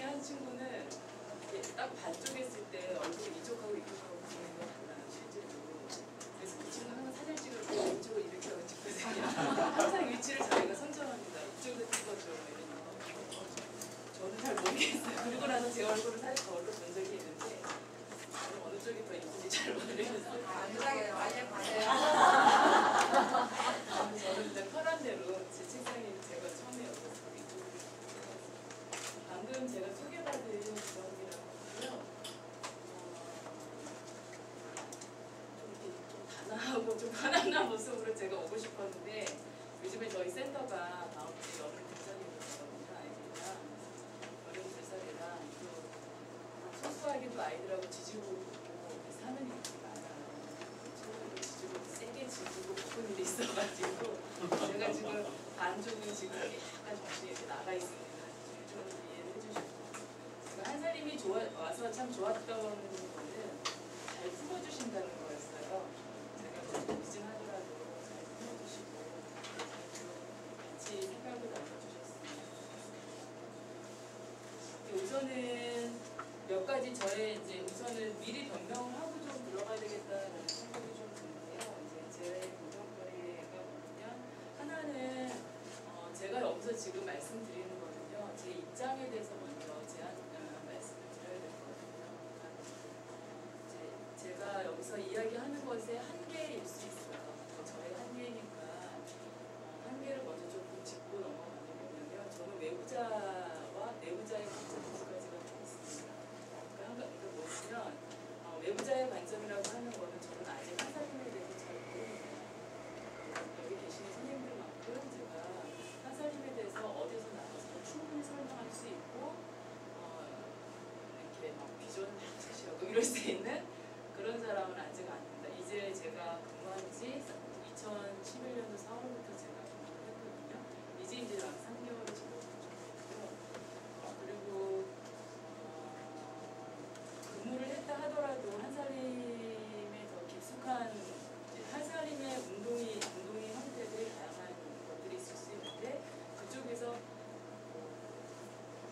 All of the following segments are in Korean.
한 친구는 딱 반쪽 했을 때 얼굴이 이쪽하고 이쪽하고 보이는 건 달라요, 실제로. 그래서 그 친구 항상 사진 찍을 때 이쪽을 이렇게 하고 찍거든요. 항상 위치를 자기가 선정합니다. 이쪽으로 찍어줘. 저는 잘 모르겠어요. 그리고 나서 제 얼굴을 사실 거울로 본 적이 있는데 어느 쪽이 더 이쁜지 잘 모르겠어요. 안전하게 많이 봐요. 저는 이제 편한 대로 제 책상에 제가 처음에 여기서 이쪽으로 방금 제가 소개받은 주방이라고 하고요. 좀 단아하고 좀 편안한 모습으로 제가 오고 싶었는데 요즘에 저희 센터가 다음 주 여름 등산이거든요. 아이들이랑 어린 2살이랑 또 소소하게 또 아이들하고 지지고 그래서 하는 일이 많아요. 친구들도 지지고 세게 지지고 싶은 일이 있어가지고 제가 지금 반쪽은 지금 약간 정신이 이렇게 나가 있습니다. 좀 이해를 해주시고 제가 한사님이 와서 참 좋았던 거는 잘 풀어주신다는 거였어요. 제가 좀 늦은 하더라도 잘 풀어주시고 같이 생각을 나눠주셨습니다. 우선은 몇 가지 저의 이제 우선은 미리 변명을 하고 좀 들어가야 되겠다는 생각이 좀 드는데요. 이제 제 고정거리가 뭐냐면 하나는 제가 여기서 지금 말씀드리는 거는요. 제 입장에 대해서 먼저 말씀을 드려야 될 것 같아요. 그러니까 제가 여기서 이야기하는 것의 한계일 수 있어요. 저의 한계니까 한계를 먼저 조금 짚고 넘어가는 게 뭐냐면 저는 외부자와 내부자의 관점 두 가지가 있습니다. 그러니까 뭐냐면 외부자의 관점이라고 하는 거는 저는 아직 한사님에 대해서 잘 모릅니다. 여기 계시는 선생님들만큼 제가 한사님에 대해서 어디서 나와서 충분히 설명할 수 있고 이렇게 막 비전을 다 제시하고 이럴 수 있는 그런 사람은 아직 아닙니다. 이제 제가 근무한 지 2011년도 4월부터 제가 근무를 했거든요. 이제 3개월을 지금 준비했고요. 그리고 근무를 했다 하더라도 한사림에 더 깊숙한 한사림의 운동의 형태들이 다양한 것들이 있을 수 있는데 그쪽에서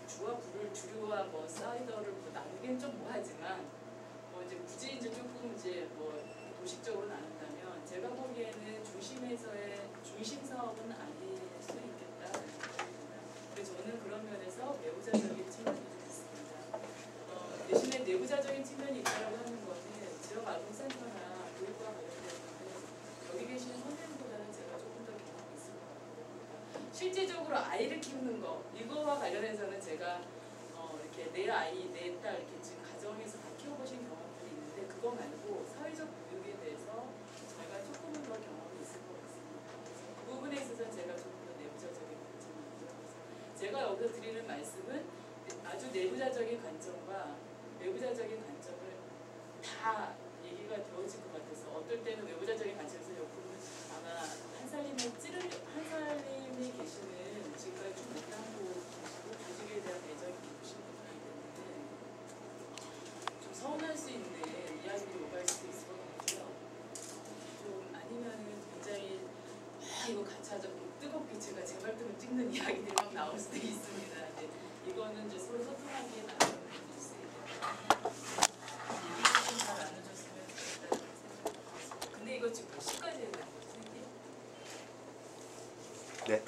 주와 부를 주류와 뭐 사이더를 뭐 나누기는 좀 뭐하지만 이제 굳이 이제 조금 이제 뭐 도식적으로 나눈다면 제가 보기에는 중심에서의 중심 사업은 아닐 수 있겠다. 그래서 저는 그런 면에서 외부자적인 측면이 좀 있습니다. 대신에 내부자적인 측면이 있다고 하는 것은 지역 아동센터나 교육과 관련돼서는 여기 계시는 선생님보다는 제가 조금 더 경험이 있을 것 같고 실제적으로 아이를 키우는 거 이거와 관련해서는 제가 이렇게 내 아이, 내 딸 이렇게 지금 가정에서 다 키워보신 경험들이 있는데 그거 말고 사회적 교육에 대해서 제가 조금은 더 경험이 있을 것 같습니다. 그래서 그 부분에 있어서 제가 조금 더 내부자적인 관점을 들어가서 제가 여기서 드리는 말씀은 아주 내부자적인 관점과 외부자적인 관점을 다 얘기가 되어질 것 같아서 어떨 때는 외부자적인 관점에서 옆으로는 아마 한사림이 계시는 지금까지 쭉 못하고 계시고 조직에 대한 애정이 깊으신 분이기 때문에 좀 서운할 수 있는 이야기들이 오갈 수도 있을 것 같고요. 좀 아니면은 굉장히 이거 같이 하자 뜨겁게 제가 제 발등을 찍는 이야기들이 막 나올 수도 있습니다. 근데 이거는 이제 서로 소통하기에 나름의 있어요. 얘기 좀 잘 나눠줬으면 좋겠다는 생각이 근데 이거 지금 몇 시까지 해야 되는 거죠, 선생님? 네.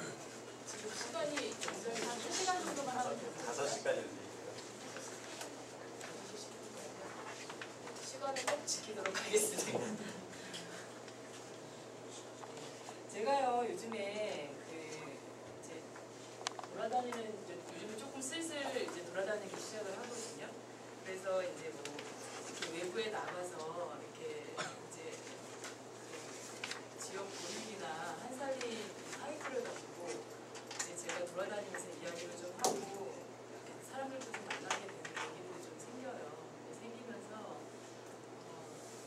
지금 시간이 굉장히 한 1시간 정도만 하면 돼요. 5시까지 시간을 꼭 지키도록 하겠습니다. 제가요 요즘에 이제 돌아다니는 요즘에 조금 슬슬 이제 돌아다니기 시작을 하거든요. 그래서 이제 뭐 이렇게 외부에 나가서 이렇게 이제 지역 분위기나 한살림 사이트를 가지고 이제 제가 돌아다니면서 이야기를 좀 하고 이렇게 사람들도 좀 만나게 되는 얘기들이 좀 생겨요. 생기면서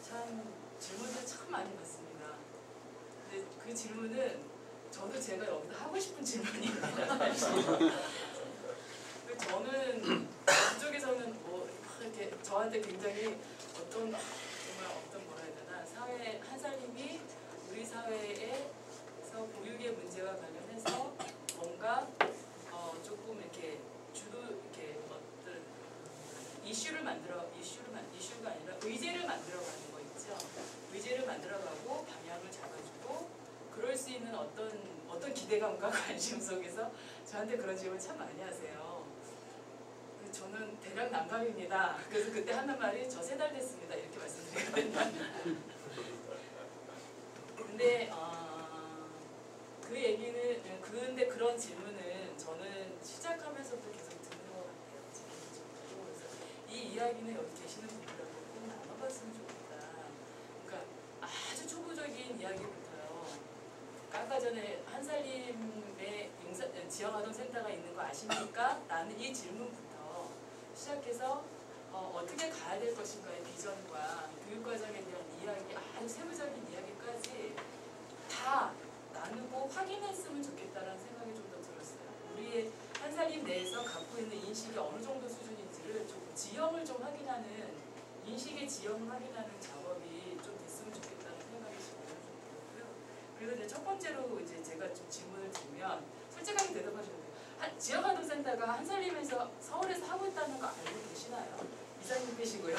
참 질문을 참 많이 받습니다. 근데 그 질문은 저도 제가 여기서 하고 싶은 질문입니다. 사실. 저는 그쪽에서는 뭐 이렇게 저한테 굉장히 정말 뭐라 해야 되나 한살림이 우리 사회에서 보육의 문제와 관련해서 뭔가 조금 이렇게 주도 이렇게 이슈가 아니라 의제를 만들어가는 거 있죠. 의제를 만들어가고 방향을 잡아주고 그럴 수 있는 어떤 기대감과 관심 속에서 저한테 그런 질문 참 많이 하세요. 저는 대략 남감입니다. 그래서 그때 하는 말이 저 3달 됐습니다. 이렇게 말씀드리거든요. 근데 그 얘기는 근데 그런 질문은 저는 시작하면서부터 계속 듣는 것 같아요. 개인적으로. 그래서 이 이야기는 여기 계시는 분들하고 꼭 나눠봤으면 좋겠다. 그러니까 아주 초보적인 이야기부터요. 아까 전에 한살림의 지역아동센터가 있는 거 아십니까? 라는 이 질문부터 시작해서 어떻게 가야 될 것인가의 비전과 교육과정에 대한 이야기, 아주 세부적인 이야기까지 다 나누고 확인했으면 좋겠다는 생각이 좀 더 들었어요. 우리의 한살림 내에서 갖고 있는 인식이 어느 정도 수준인지를 좀 지형을 좀 확인하는, 인식의 지형을 확인하는 작업이 좀 됐으면 좋겠다는 생각이 지금 좀 들었고요. 그래서 이제 첫 번째로 이제 제가 좀 질문을 드리면 솔직하게 대답하셔도 돼요. 지역아동센터가 한살림에서 서울에서 하고 있다는 거 알고 계시나요? 이사님 계시고요.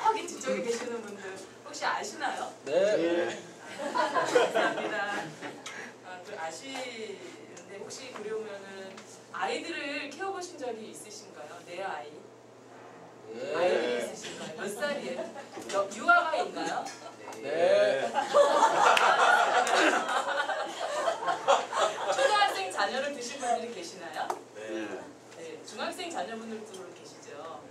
저기 뒤쪽에 계시는 분들 혹시 아시나요? 네. 감사합니다. 아시는데 혹시 그러면은 아이들을 키워보신 적이 있으신가요? 내 아이? 네. 아이들이 있으신가요? 몇 살이에요? 유아가 있나요? 네. 초등학생 자녀를 두신 분들이 계시나요? 네. 네. 중학생 자녀분들도 계시죠?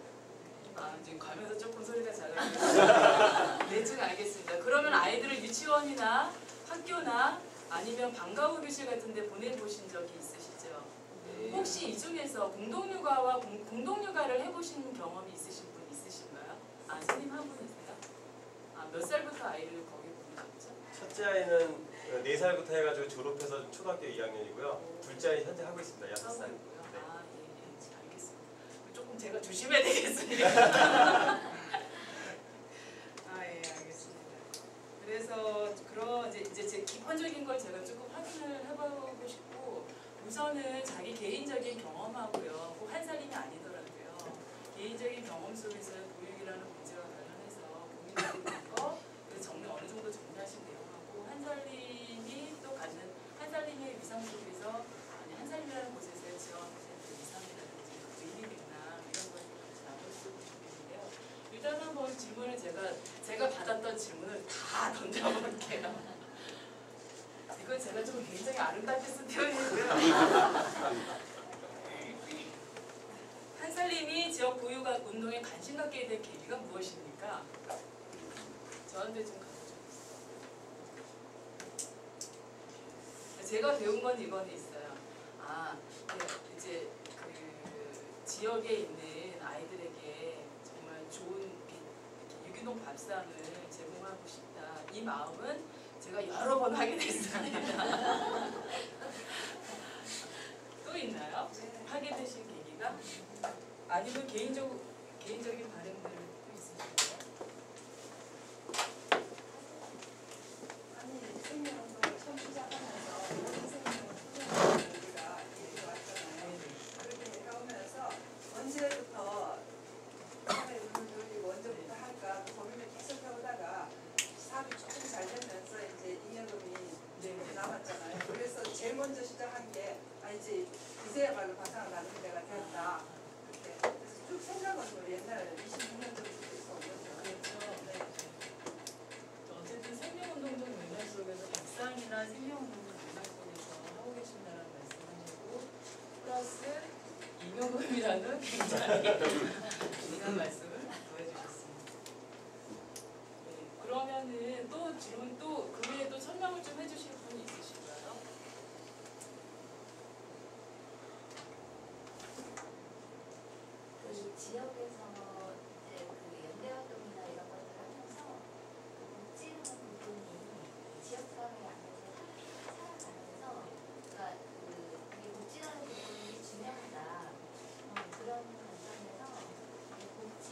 지금 가면서 조금 소리가 작아요. 대충 알겠습니다. 그러면 아이들을 유치원이나 학교나 아니면 방과후 교실 같은 데 보내보신 적이 있으시죠? 네. 혹시 이 중에서 공동육아와 공동육아를 해보신 경험이 있으신 분 있으신가요? 선생님 한 분이세요? 몇 살부터 아이를 거기 보내셨죠? 첫째 아이는 4살부터 해가지고 졸업해서 초등학교 2학년이고요. 둘째 아이 현재 하고 있습니다. 6살. 하고 있고요. 예, 알겠습니다. 조금 제가 조심해야 되겠습니다. 예, 알겠습니다. 그래서 그런 이제 제 기본적인 걸 제가 조금 확인을 해보고 싶고, 우선은 자기 개인적인 경험하고요, 꼭 한살림이 아니더라도요, 개인적인 경험 속에서의 보육이라는 문제와 관련해서 고민되는 거, 그 어느 정도 정리하신 내용하고, 한살림이 또 갖는 한살림의 위상 속에서, 아니 한살림이라는 곳에서의 지원센터 위상이라든지 그 의미나 이런 걸 같이 나눴으면 좋겠는데요. 일단 한번 질문을 제가 받았던 질문을 다 던져볼게요. 이건 제가 좀 굉장히 아름답게 쓴 표현이고요. 한살림이 지역 보육 운동에 관심 갖게 된 계기가 무엇입니까? 저한테 좀 가르쳐주세요. 제가 배운 건 이거는 있어요. 이제 그 지역에 있는 아이들에게 정말 좋은 유기농 밥상을 제공하고 싶다. 이 마음은 제가 여러 번 하게 됐습니다. 또 있나요? 하게 되신 계기가? 아니면 개인적인 바람들 또 있으신가요? 아니, 생명운동을 처음 시작하면서 모든 생명을 우리가 얘기해왔잖아요. 그렇게 얘기하면서 언제부터 사회 운동을 돌리고 언제부터 할까 고민을 계속 해오다가 사업이 조금 잘 되면서 이제 잉여금이 조금 남았잖아요. 그래서 제일 먼저 시작한 게 이제야말로 바탕을 나누는 데가 됐다. 이렇게. 그래서 쭉 생각은 옛날 26년 전부터 있었거든요. 그렇죠. 네. 어쨌든 생명운동적 맥락 속에서 밥상이나 생명운동적 맥락 속에서 하고 계신다는 말씀하시고, 플러스 임용금이라는 굉장히 중요한 말씀을 보여주셨습니다. 네. 그러면은 또 질문 그 외에 또 설명을 좀 해주실 분이 있으실까요? 그 지역에서 이제 그 연대 활동이나 이런 것들을 하면서 그 복지라는 부분이 지역사회 안에서 살아가면서 그러니까 이 복지라는 부분이 중요하다 그런 관점에서 이 복지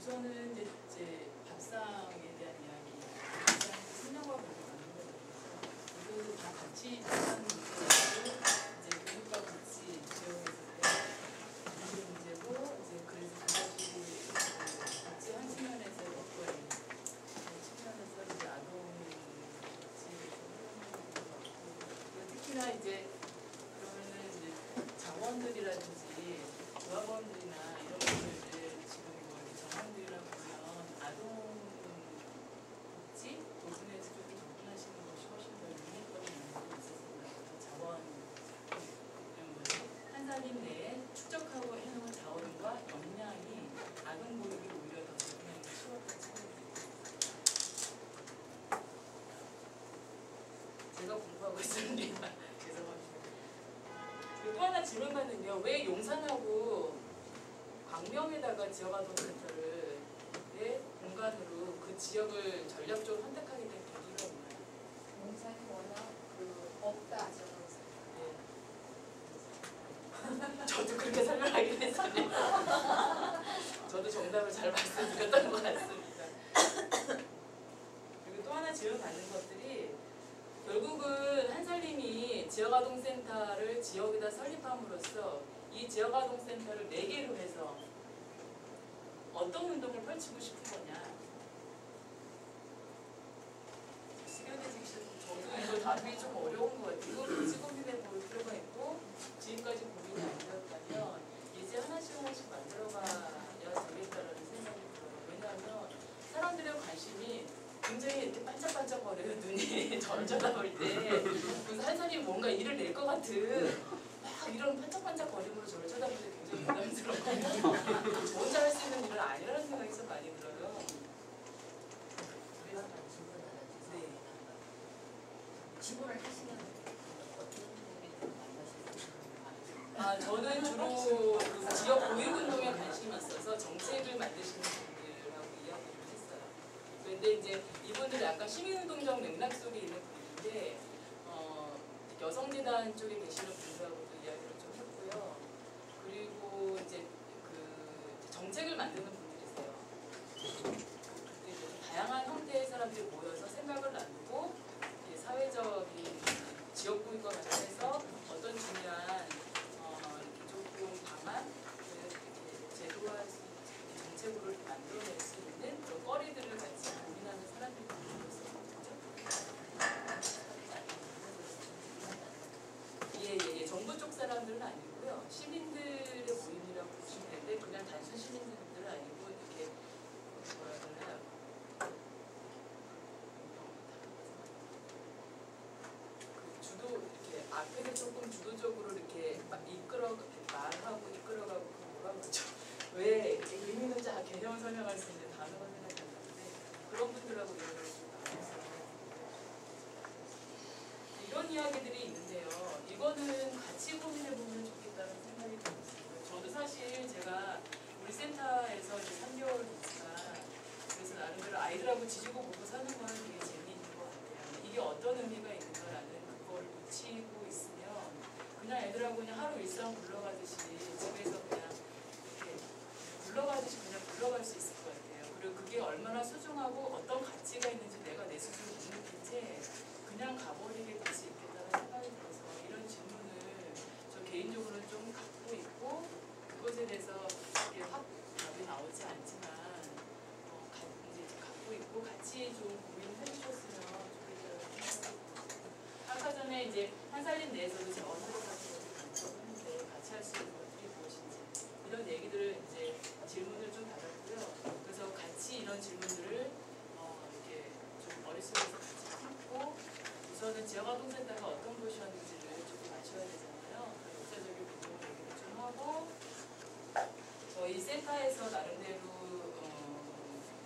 우선은 이제 밥상에 대한 이야기, 밥상 생명과 관련된 이것을 다 같이 하는 문제고 이제 교육과 같이 지원해서 이게 문제고 이제 그래서 그것이 같이 한 측면에서 어떤 측면에서 이제 아동 특히나 이제 그러면은 이제 자원들이라든지 조합원들이나 이런 분들을 지금 뭐 정원들이라 보면 아동 복지 부분에서 좀 접근하시는 것이 훨씬 더 유리했던 면이 있었습니다. 자원 이런 거죠. 한 살림 내에 축적하고 해놓은 자원과 역량이 아동 보육이 오히려 더 접근하기 쉬웠던 측면이 제가 공부하고 있습니다. 죄송합니다. 또 하나 질문받는요. 왜 용산하고 광명에다가 지역아동센터를 공간으로 그 지역을 전략적으로 선택하게 된 계기가 있나요? 용산이 워낙 없다 네. 저도 그렇게 설명하긴 했었네요. 저도 정답을 잘 말씀드렸던 것 같습니다. 그리고 또 하나 질문받는 것들이 결국은 한살림이 지역아동센터를 지역에다 설립함으로써 이 지역아동센터를 4개로 해서 어떤 운동을 펼치고 싶은 거냐. 시간의 직시 저도 이거 답이 좀 어려운 것 같아요. 이걸 같이 고민해 볼 필요가 있고 지금까지 고민이 안 되었다면 이제 하나씩 만들어가야 되겠다라는 생각이 들어요. 왜냐하면 사람들의 관심이 굉장히 이렇게 반짝반짝거려요. 눈이 저를 쳐다볼 때. 그래서 한 사람이 뭔가 일을 낼 것 같은 막 이런 반짝반짝거림으로 저를 쳐다볼 때 굉장히 부담스럽거든요. 저 혼자 할 수 있는 일은 아니라는 생각이 좀 많이 들어요. 그래서 네. 직원을 하시면 어떤 분들이 만나시는 저는 주로 그 지역 보육운동에 관심이 있어서 정책을 만드시는 분들하고 이야기를 했어요. 그런데 이제 이분들은 약간 시민운동적 맥락 속에 있는 분인데 여성재단 쪽에 계시는 분들하고도 이야기를 좀 했고요. 그리고 이제 그 정책을 만드는 분들이세요. 그때 이제 다양한 형태의 사람들이 모여서 생각을 나누고 사회적인 지역 보육과 관련해서 어떤 중요한 이렇게 조금 방안, 이렇게 제도화할 수 있는 정책으로 만들어낼 수 있는 그런 거리들을 같이 고민하는 사람들이 있었거든요. 예. 정부 쪽 사람들은 아니고요. 시민들의 모임이라고 보시면 되는데 그냥 단순 시민들은 아니고 이렇게 뭐라 그러나요? 주도 이렇게 앞에서 조금 주도적으로 이렇게 말하고 이끌어가고 뭐라 그러죠? 왜 의미 있는지 개념을 설명할 수 있는 단어가 생각이 안 나는데 그런 분들하고 이야기를 좀 나눠서 이런 이야기들이 있는데요. 이거는 같이 고민해보면 좋겠다는 생각이 들었어요. 저도 사실 제가 우리 센터에서 이제 3개월을 있으니까 그래서 나름대로 아이들하고 지지고 보고 사는 거는 되게 재미있는 것 같아요. 이게 어떤 의미가 있는가라는 그걸 놓치고 있으면 그냥 애들하고 그냥 하루 일상 굴러가듯이 집에서 그냥 이렇게 굴러가듯이 그냥 굴러갈 수 있을 것 같아요. 그리고 그게 얼마나 소중하고 어떤 가치가 있는지 내가 내 스스로 못 느낀 채 그냥 가버리게 될 수 있겠다는 생각이 들어서 이런 질문을 저 개인적으로는 좀 갖고 있고 그것에 대해서 이렇게 확 답이 나오지 않지만 이제 갖고 있고 같이 좀 고민해 주셨으면 좋겠다는 생각이 들었어요. 아까 전에 이제 한살림 내에서도 제가 언어를 같은 것을 강조했는데 같이 할 수 있는 것들이 무엇인지 이런 얘기들을 이제 질문을 좀 받았고요. 그래서 같이 이런 질문들을 이렇게 좀 머릿속에서 같이 품고 우선은 지역아동센터가 어떤 곳이었는지를 조금 아셔야 되잖아요. 역사적인 부분 얘기를 좀 하고 저희 센터에서 나름대로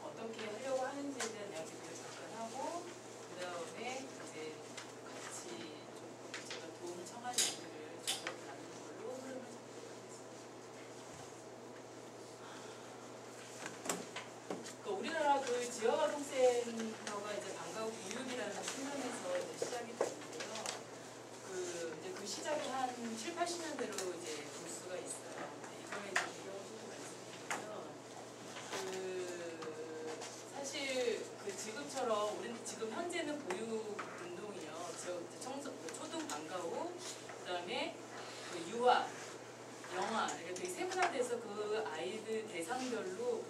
어떻게 하려고 하는지에 대한 이야기들을 잠깐 하고 그 다음에 이제 같이 좀 제가 도움 청한 일들을 좀 나누는 걸로 흐름을 잡도록 하겠습니다. 우리나라 그 지역아동센터가 이제 방과 후 교육이라는 측면에서 이제 시작이 됐는데요. 이제 그 시작이 한 7, 80년대로 이제 볼 수가 있어요. 이거에 이제 비교를 조금 말씀드리면 방과후, 그다음에 그 유아, 영아 이렇게 되게 세분화돼서 그 아이들 대상별로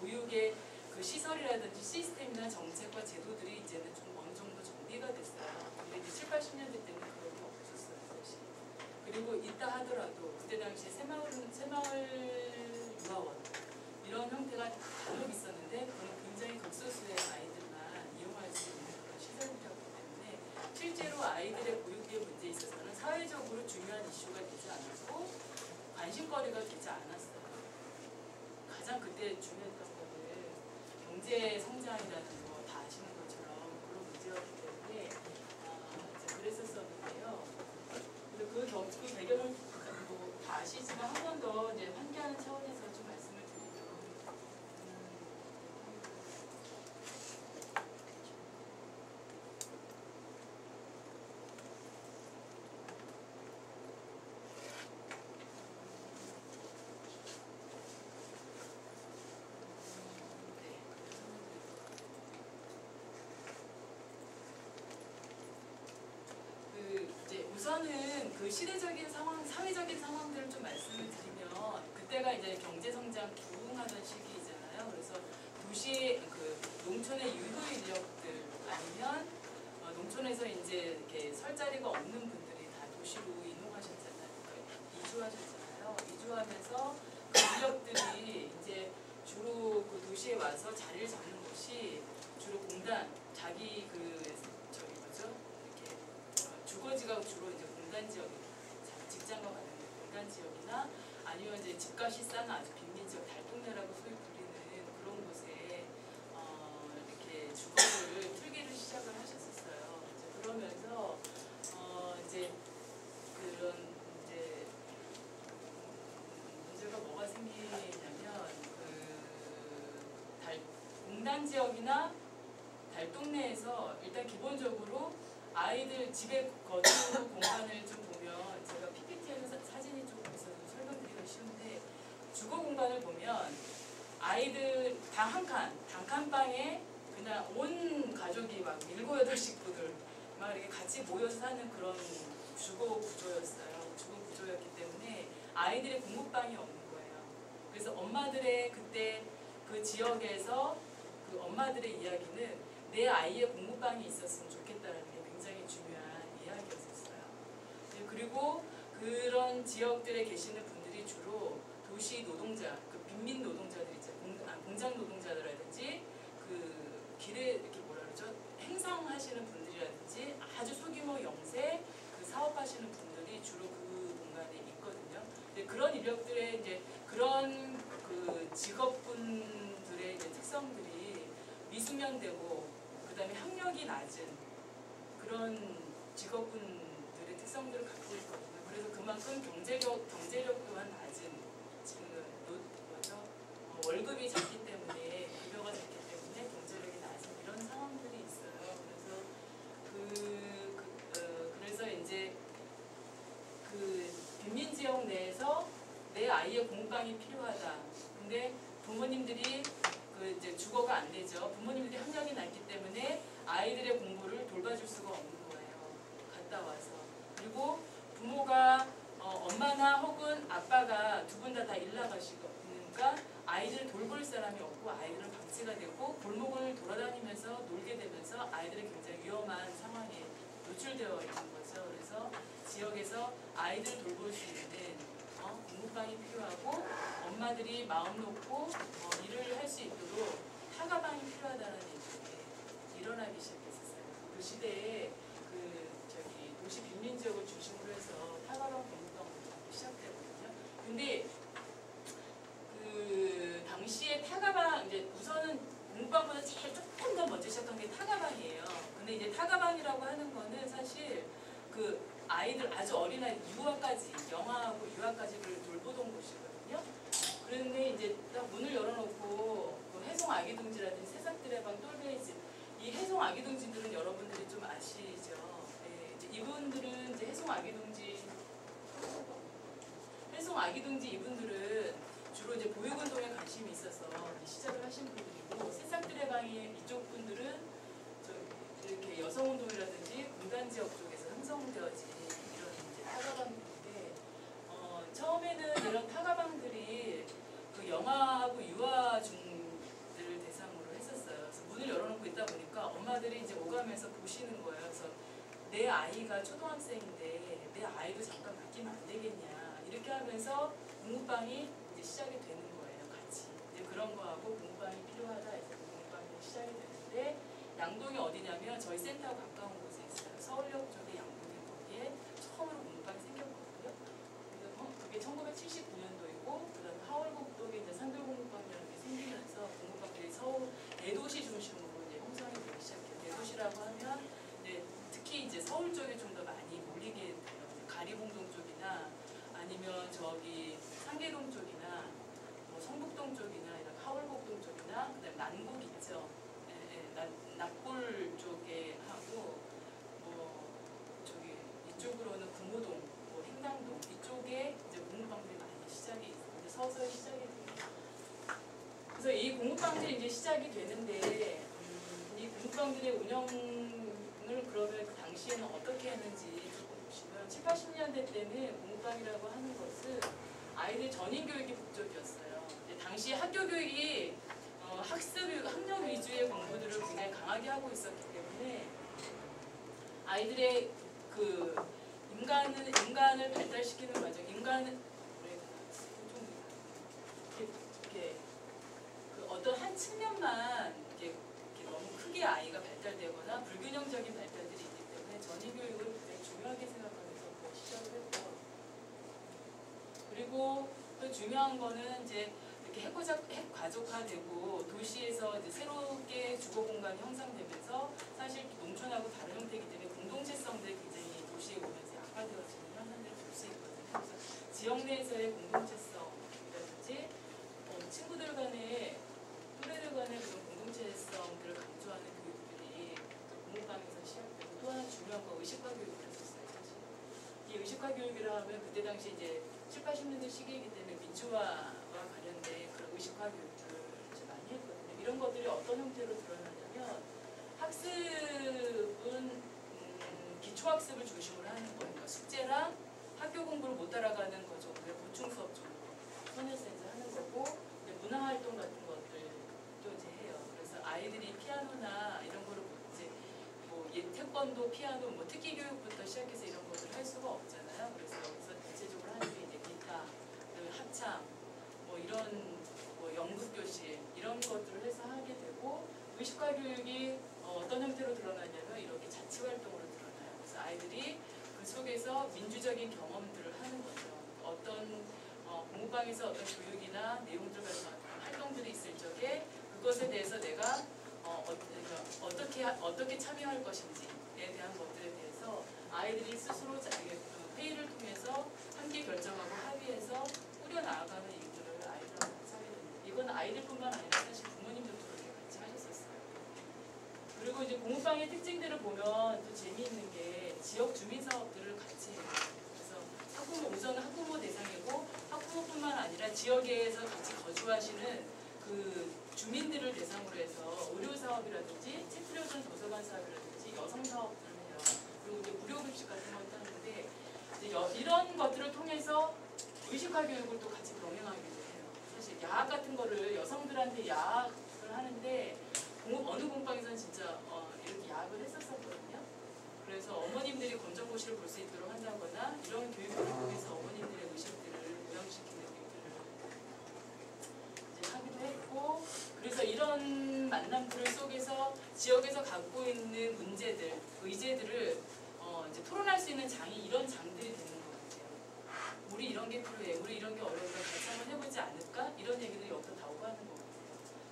보육의 그 시설이라든지 시스템이나 정책과 제도들이 이제는 좀 어느 정도 정비가 됐어요. 근데 이제 7, 80년대 때는 그런 게 없었어요, 사실. 그리고 있다 하더라도 그때 당시에 새마을 유아원 이런 형태가 간혹 있었는데 그건 굉장히 극소수의 아이들만 이용할 수 있는 그런 시설이었기 때문에 실제로 아이들의 보육의 문제에 있어서는 사회적으로 중요한 이슈가 되지 않았고 관심거리가 되지 않았어요. 가장 그때 중요했던 거는 경제 성장이라는 거 다 아시는 것처럼 그런 문제였기 때문에 이제 그랬었었는데요. 근데 그 배경을 뭐 다 아시지만 한 번 더 이제 환기하는 차원에서 좀 말씀을 드리면 우선은 그 시대적인 상황, 사회적인 상황들을 좀 말씀을 드리면 그때가 이제 경제 성장 부흥하던 시기이잖아요. 그래서 도시 그 농촌의 유도 인력들 아니면 농촌에서 이제 이렇게 설 자리가 없는 분들이 다 도시로 이동하셨잖아요. 그러니까 이주하셨잖아요. 이주하면서 그 인력들이 이제 주로 그 도시에 와서 자리를 잡는 곳이 주로 공단, 자기 그 저기 뭐죠? 이렇게 주거지가 주로 이제 공단 지역, 직장과 관련된 공단 지역이나 아니면 이제 집값이 싼 아주 빈민 지역, 달동네라고 소위 불리는 그런 곳에 이렇게 주거를 틀기를 시작을 하셨었어요. 이제 그러면서 이제 그런 이제 문제가 뭐가 생기냐면 공단 지역이나 달동네에서 일단 기본적으로 아이들 집에 거주 공간을 좀 보면 제가 PPT에는 사진이 조금 있어서 설명드리기가 쉬운데 주거 공간을 보면 아이들 방 한 칸, 단칸방에 그냥 온 가족이 막 7, 8식구들 막 이렇게 같이 모여서 사는 그런 주거 구조였어요. 주거 구조였기 때문에 아이들의 공부방이 없는 거예요. 그래서 엄마들의 그때 그 지역에서 그 엄마들의 이야기는 내 아이의 공부방이 있었으면 좋겠다는 게 굉장히 중요한 이야기였었어요. 그리고 그런 지역들에 계시는 분들이 주로 도시 노동자, 그 빈민 노동자들이죠. 공장 노동자들이라든지 그 길에 이렇게 뭐라 그러죠? 행성하시는 분들이라든지 아주 소규모 영세 그 사업하시는 분들이 주로 그 공간에 있거든요. 근데 그런 인력들의 이제 그런 그 직업군들의 이제 특성들이 미수면되고 그다음에 학력이 낮은 그런 직업군들의 특성들을 갖고 있거든요. 그래서 그만큼 경제력 또한 낮은 월급이 작기 때문에 급여가 작기 때문에 경제력이 낮은 이런 상황들이 있어요. 그래서 이제 그 빈민 지역 내에서 내 아이의 공부방이 필요하다. 근데 부모님들이 그 이제 주거가 안 되죠. 부모님들이 학력이 낮기 때문에 아이들의 공부를 돌봐줄 수가 없는 거예요. 갔다 와서. 그리고 부모가 엄마나 혹은 아빠가 두 분 다 일 나가시니까 아이들을 돌볼 사람이 없고 아이들은 방치가 되고 골목을 돌아다니면서 놀게 되면서 아이들이 굉장히 위험한 상황에 노출되어 있는 거죠. 그래서 지역에서 아이들을 돌볼 수 있는 공부방이 필요하고 엄마들이 마음 놓고 일을 할 수 있도록 타가방이 필요하다는 얘기가 일어나기 시작했었어요. 그 시대에 도시 빈민 지역을 중심으로 해서 타가방 공부방이 시작되거든요. 근데 그 당시에 타가방 이제 우선은 공부방보다 제일 조금 더 먼저 시작한 게 타가방이에요. 근데 이제 타가방이라고 하는 거는 사실 그 아이들 아주 어린 아이 유아까지 영아하고 유아까지를 돌보던 곳이거든요. 그런데 이제 딱 문을 열어놓고 그 해송 아기둥지라든지 새싹들의 방 똘베이집 이 해송 아기둥지들은 여러분들이 좀 아시죠? 네, 이제 이분들은 이제 해송 아기둥지 이분들은 주로 이제 보육운동에 관심이 있어서 시작을 하신 분들이고 새싹들의 방이 이쪽 분들은 이렇게 여성운동이라든지 공단 지역 쪽에서 형성되어진 내 아이가 초등학생인데 내 아이도 잠깐 맡기면 안 되겠냐 이렇게 하면서 공부방이 이제 시작이 되는 거예요. 같이 이제 그런 거하고 공부방이 필요하다 해서 공부방이 시작이 되는데 양동이 어디냐면 저희 센터하고 가까운 곳에 있어요. 서울역 쪽에 양동이 거기에 처음으로 공부방이 생겼거든요. 그래서 그게 1979년도이고 그다음에 하월곡동에 이제 산돌공부방이라는 게 생기면서 공부방들이 서울 대도시 중심으로 이제 형성이 되기 시작해요. 대도시라고 하면 이제 특히 이제 서울 쪽에 좀 더 많이 몰리게 돼요. 가리봉동 쪽이나 아니면 저기 상계동 쪽이나 뭐 성북동 쪽이나 이런 하월곡동 쪽이나 그다음에 난곡 있죠. 납골 쪽에 하고 뭐 저기 이쪽으로는 금호동, 뭐 행당동 이쪽에 이제 공부방들이 많이 시작이 이제 서서히 시작이 돼요. 그래서 이 공부방들이 이제 시작이 되는데 이 공부방들의 운영을 그러면 그 당시에는 어떻게 했는지 조금 보시면 7, 80년대 때는 공부방이라고 하는 것은 아이들 전인 교육이 목적이었어요. 당시 학교 교육이 학력 위주의 공부들을 굉장히 강하게 하고 있었기 때문에 아이들의 그 인간을 발달시키는 과정, 인간은 이렇게 그 어떤 한 측면만 이렇게 너무 크게 아이가 발달되거나 불균형적인 발달들이 있기 때문에 전인 교육을 굉장히 중요하게 생각하면서 시작을 했고, 그리고 또 중요한 거는 이제 핵가족화되고 도시에서 이제 새롭게 주거 공간이 형성되면서 사실 농촌하고 다른 형태이기 때문에 공동체성들이 굉장히 도시에 오면서 약화되어지는 현상들을 볼 수 있거든요. 그래서 지역 내에서의 공동체성이라든지 친구들 간의 또래들 간의 그런 공동체성들을 강조하는 교육들이 공부방에서 시작되고, 또 하나 중요한 건 의식화 교육을 했었어요. 사실 이 의식화 교육이라 하면 그때 당시 이제 7, 80년대 시기이기 때문에 민주화와 관련된 그런 의식화 교육들을 이제 많이 했거든요. 이런 것들이 어떤 형태로 드러나냐면 학습은 기초학습을 중심으로 하는 거예요. 그러니까 숙제랑 학교 공부를 못 따라가는 거 정도의 보충 수업 정도 선에서 이제 하는 거고, 문화활동 같은 것들도 이제 해요. 그래서 아이들이 피아노나 이런 거를 이제 뭐 태권도, 피아노, 뭐 특기 교육부터 시작해서 이런 것들을 할 수가 없잖아요. 그래서 여기서 대체적으로 하는 게 이제 기타, 합창, 뭐 이런 뭐 연극교실 이런 것들을 해서 하게 되고, 의식화 교육이 어떤 형태로 드러나냐면 이렇게 자치활동으로 드러나요. 그래서 아이들이 그 속에서 민주적인 경험들을 하는 거죠. 어떤 공부방에서 어떤 교육이나 내용들 같은 활동들이 있을 적에 그것에 대해서 내가 어떻게 참여할 것인지에 대한 것들에 대해서 아이들이 스스로 회의를 통해서 함께 결정하고 합의해서 꾸려나가는 일들을 아이들하고 같이 하게 됩니다. 이건 아이들뿐만 아니라 사실 부모님들도 그렇게 같이 하셨었어요. 그리고 이제 공부방의 특징들을 보면 또 재미있는 게 지역 주민 사업들을 같이 해요. 그래서 우선은 학부모 대상이고, 학부모뿐만 아니라 지역에서 같이 거주하시는 그 주민들을 대상으로 해서 의료 사업이라든지 책 풀려주는 도서관 사업이라든지 여성 사업들을 해요. 그리고 이제 무료 급식 같은 것도 하는데, 이제 이런 것들을 통해서 의식화 교육을 또 같이 병행하기도 해요. 사실 야학 같은 거를 여성들한테 야학을 하는데 어느 공부방에서는 진짜 이렇게 야학을 했었거든요. 그래서 어머님들이 검정고시를 볼 수 있도록 한다거나 이런 교육을 통해서 어머님들의 의식들을 모양시키는 교육들을 이제 하기도 했고, 그래서 이런 만남들 속에서 지역에서 갖고 있는 문제들, 의제들을 이제 토론할 수 있는 장이 이런 장들이 되는 것 같아요. 우리 이런 게 필요해, 우리 이런 게 어려우니까 같이 한번 해보지 않을까? 이런 얘기들이 여기서 다 오가는 것 같아요.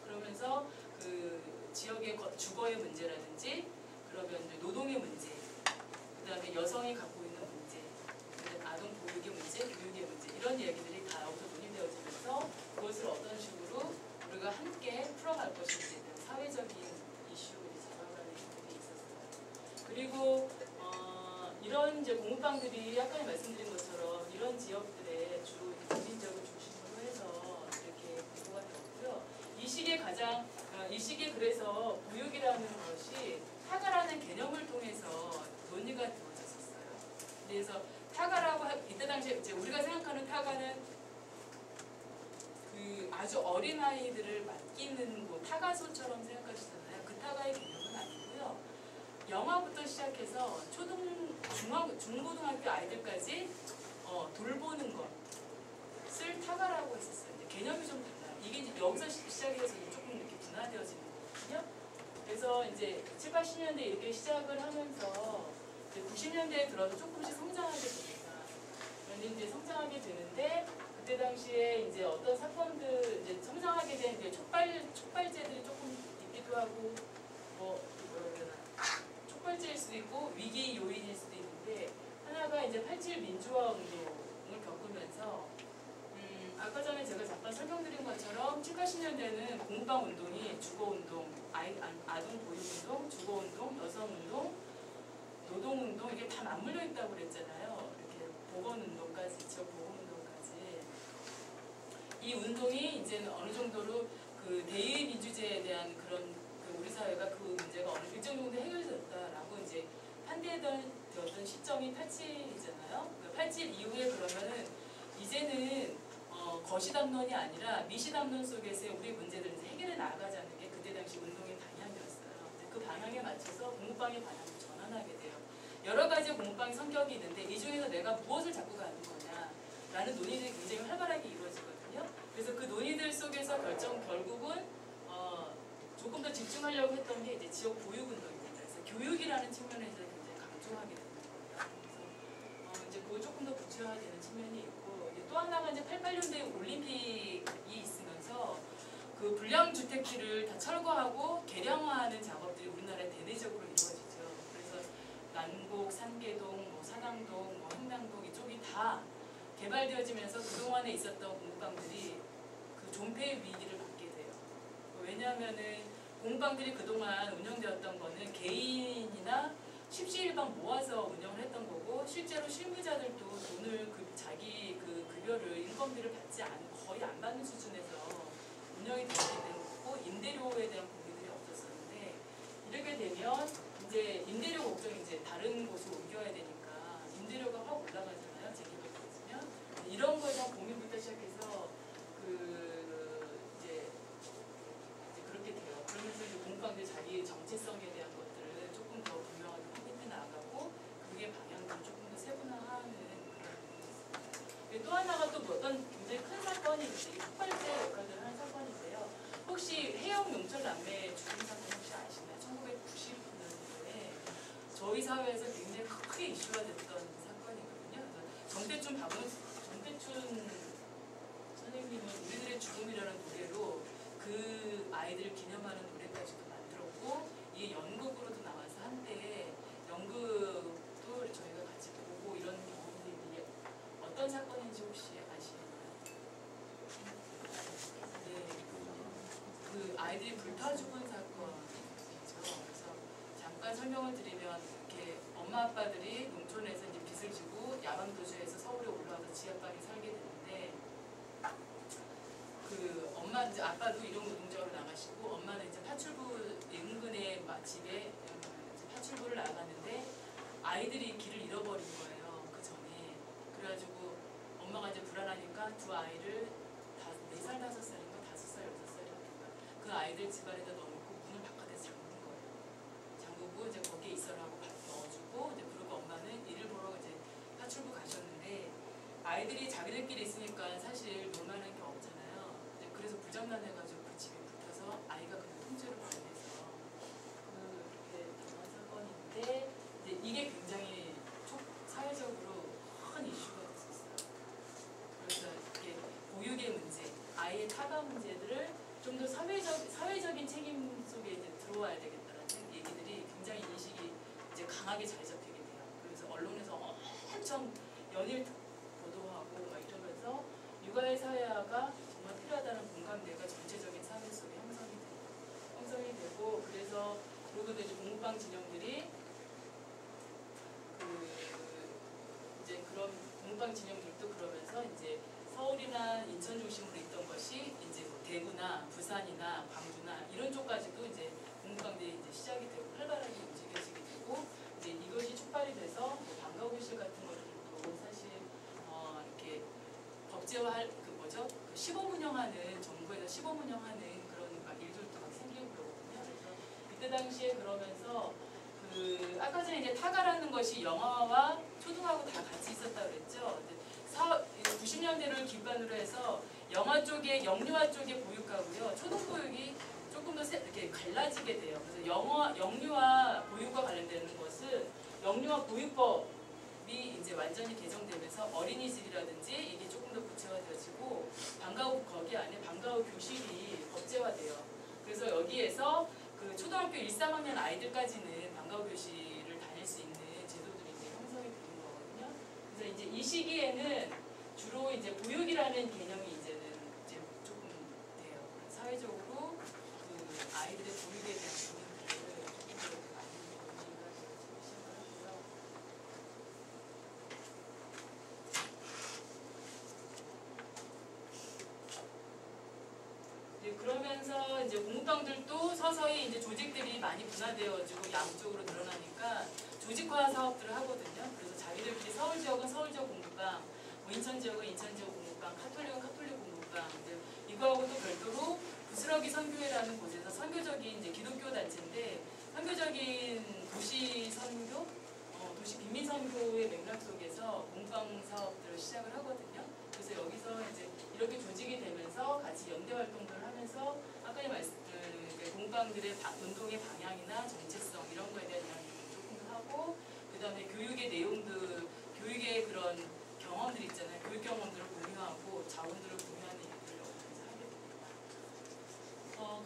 그러면서 그 지역의 주거의 문제라든지, 그러면 이제 노동의 문제, 그 다음에 여성이 갖고 있는 문제, 아동 보육의 문제, 교육의 문제, 이런 얘기들이 다 여기서 논의되어지면서 그것을 어떤 식으로 우리가 함께 풀어갈 것인지에 대한 사회적인 이슈를 잡아가는 일들이 있었어요. 그리고 이런 이제 공부방들이 아까 말씀드린 것처럼 이런 지역들에 주로 주민 지역을 중심으로 해서 이렇게 공부가 되었고요. 이 시기에 그래서 보육이라는 것이 타가라는 개념을 통해서 논의가 되어졌었어요. 그래서 타가라고 이때 당시에 이제 우리가 생각하는 타가는 그 아주 어린 아이들을 맡기는 뭐 타가소처럼 생각하시잖아요. 그 타가의 개념은 아니고요. 영아부터 시작해서 중고등학교 아이들까지 돌보는 것을 타가라고 했었어요. 이제 개념이 좀 달라요. 이게 이제 여기서 시작해서 조금 이렇게 분화되어지는 거거든요. 그래서 이제 7, 80년대 이렇게 시작을 하면서 이제 90년대에 들어서 조금씩 성장하게 됩니다. 그런데 이제 성장하게 되는데 그때 당시에 이제 어떤 사건들 이제 성장하게 된 이제 촉발제들이 조금 있기도 하고 뭐라 그러나 촉발제일 수도 있고 위기 요인일 수도 있는데 하나가 이제 87 민주화 운동을 겪으면서 아까 전에 제가 잠깐 설명드린 것처럼 7, 80년대는 공부방 운동이 주거운동, 아동 보육운동, 주거운동, 여성운동, 노동운동 이게 다 맞물려 있다고 그랬잖아요. 이렇게 보건운동까지, 지역보건운동까지. 이 운동이 이제는 어느 정도로 그 대의민주제에 대한 그런 우리 사회가 그 문제가 어느 일정 정도 해결됐다라고 이제 판대되었던 시점이 87이잖아요. 87 이후에 그러면은 이제는 거시담론이 아니라 미시담론 속에서의 우리 문제들을 이제 해결해 나가자는 게 그때 당시 운동의 방향이었어요. 그 방향에 맞춰서 공부방의 방향을 전환하게 돼요. 여러 가지 공부방의 성격이 있는데 이 중에서 내가 무엇을 잡고 가는 거냐라는 논의들이 굉장히 활발하게 이루어지거든요. 그래서 그 논의들 속에서 결국은 조금 더 집중하려고 했던 게 이제 지역 보육 운동입니다. 그래서 교육이라는 측면에서 굉장히 강조하게 되는 거예요. 그래서 이제 그거 조금 더 구체화되는 측면이 있고 또 하나가 이제 88년도에 올림픽이 있으면서 그 불량 주택지를 다 철거하고 개량화하는 작업들이 우리나라에 대대적으로 이루어지죠. 그래서 난곡, 산계동, 뭐 사당동, 뭐 행당동 이쪽이 다 개발되어지면서 그동안에 있었던 공부방들이 그 존폐의 위기를 받게 돼요. 왜냐하면은 공부방들이 그동안 운영되었던 거는 개인이나 십시일반 모아서 운영을 했던 거고 실제로 실무자들도 돈을 자기 그 급여를 인건비를 받지 거의 안 받는 수준에서 운영이 되게 되고 임대료에 대한 고민들이 없었었는데 이렇게 되면 이제 임대료 걱정이 이제 다른 곳으로 옮겨야 되니까 임대료가 확 올라가잖아요. 재개발이 있으면 이런 거에 대한 고민부터 시작해서 이제 그렇게 돼요. 그러면서 이제 공부방들 자기 정체성에 대한 것들을 조금 더 분명하게 확인해 나가고 그게 방향을 조금 더 세분화하는 그런 부분이 있습니다. 또 하나가 또 어떤 굉장히 큰 사건이 이제 폭발제 역할을 하는 사건인데요. 혹시 해영 용철 남매 죽음 사건 혹시 아시나요? 1990년도에 저희 사회에서 굉장히 크게 이슈가 됐던 사건이거든요. 정대춘 선생님은 우리들의 죽음이라는 노래로 그 아이들을 기념하는 노래까지도 만들었고 이게 연극으로도 나와서 한때 연극도 저희가 같이 보고 이런 경험들이 어떤 사건인지 혹시 아시나요? 네, 그 아이들이 불타 죽은 사건이죠. 그래서 잠깐 설명을 드리면 이렇게 엄마 아빠들이 농촌에서 이제 빚을 지고 야방 도주해서 서울에 올라와서 지하방에 살게 되는데 그 엄마 이제 아빠도 일용 노동자로 나가시고 엄마는 이제 파출부 인근의 집에 파출부를 나갔는데 아이들이 길을 잃어버린 거예요. 그 전에 그래가지고 엄마가 이제 불안하니까 두 아이를 4살, 5살인가 5살, 6살인가 그 아이들 집안에다 넣어놓고 문을 바깥에서 잠근 거예요. 잠그고 이제 거기에 있어라고 넣어주고 이제 그러고 엄마는 일을 보러 이제 파출부 가셨는데 아이들이 자기들끼리 있으니까 사실 놀만한 게 없잖아요. 그래서 불장난해가지고 그 집이 붙어서 아이가 그냥 통째로 발려서 그렇게 당한 사건인데 이제 이게 굉장히 사회적으로 큰 이슈가 됐었어요. 그래서 이게 보육의 문제, 아이의 타가 문제들을 좀 더 사회적인 책임 속에 이제 들어와야 되겠다는 얘기들이 굉장히 인식이 이제 강하게 자리 잡히게 돼요. 그래서 언론에서 엄청 연일 보도하고 막 이러면서 육아의 사회화가 정말 필요하다는 공감대가 전체적인 사회 속에 형성이 되고 그래서 그리고 이제 공부방 진영들이 이제 그런 공부방 진영들도 그러면서 이제 서울이나 인천 중심으로 있던 것이 이제 뭐 대구나 부산이나 광주나 이런 쪽까지도 이제 공부방들이 이제 시작이 되고 활발하게 움직여지게 되고 이제 이것이 촉발이 돼서 뭐 방과후실 같은 것들도 사실 이렇게 법제화할 그 시범 운영하는 정부에서 시범 운영하는 그런 막 일들도 막 생기고 그러거든요. 그래서 이때 당시에 그러면서 그 그 아까 전에 이제 타가라는 것이 영어와 초등하고 다 같이 있었다 그랬죠. 90년대를 기반으로 해서 영어 쪽에 영유아 쪽에 보육하고요. 초등보육이 조금 더 이렇게 갈라지게 돼요. 그래서 영유아 보육과 관련되는 것은 영유아 보육법이 이제 완전히 개정되면서 어린이집이라든지 이게 조금 더 구체화되어지고 방과후 거기 안에 방과후 교실이 법제화돼요. 그래서 여기에서 그 초등학교 1, 3학년 아이들까지는 방과후 교실을 다닐 수 있는 제도들이 이제 형성이 되는 거거든요. 그래서 이제 이 시기에는 주로 이제 보육이라는 개념이 이제 조금 돼요. 사회적으로 그 아이들의 보육에 대한 고민들을 조금 더 많이 논의가 시작하고요. 네, 그러면서 이제 공부방들도 서서히 이제 조직들이 많이 분화되어지고 양쪽으로 늘어나니까 조직화 사업들을 하거든요. 그래서 자기들끼리 서울 지역은 서울 지역 공부방, 뭐 인천 지역은 인천 지역 공부방, 카톨릭은 카톨릭 공부방, 이거하고 또 별도로 부스러기 선교회라는 곳에서 선교적인 이제 기독교 단체인데 선교적인 도시 선교, 도시 빈민 선교의 맥락 속에서 공부방 사업들을 시작을 하거든요. 그래서 여기서 이제 이렇게 조직이 되면서 같이 연대 활동들을 하면서 아까 공부방들의 운동의 방향이나 정체성 이런 거에 대한 이야기를 조금 하고 그다음에 교육의 내용들, 교육의 그런 경험들 있잖아요. 교육 경험들을 공유하고 자원들을 공유하는 일들을 여기서 하게 됩니다.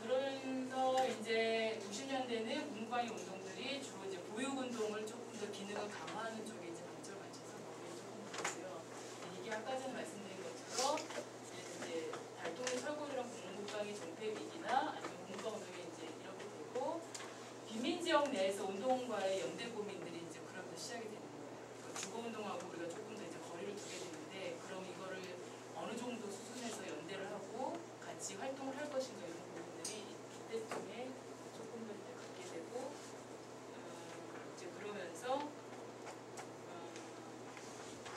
그러면서 이제 90년대는 공부방의 운동들이 주로 이제 보육 운동을 조금 더 기능을 강화하는 쪽에 이제 방점을 맞춰서 거기에 조금 보고요. 이게 아까 전에 말씀드린 것처럼 이제 달동의 철거랑 공부방의 정폐 위기나 아니면 공부방 운동이 이제 이렇게 되고 빈민 지역 내에서 운동과의 연대 고민들이 이제 그러면서 시작이 되는 거예요. 그러니까 주거 운동하고 우리가 조금 더 이제 거리를 두게 되는데 그럼 이거를 어느 정도 수준에서 연대를 하고 같이 활동을 할 것인가 이런 부분들이 이때쯤에 조금 더 이제 갖게 되고 이제 그러면서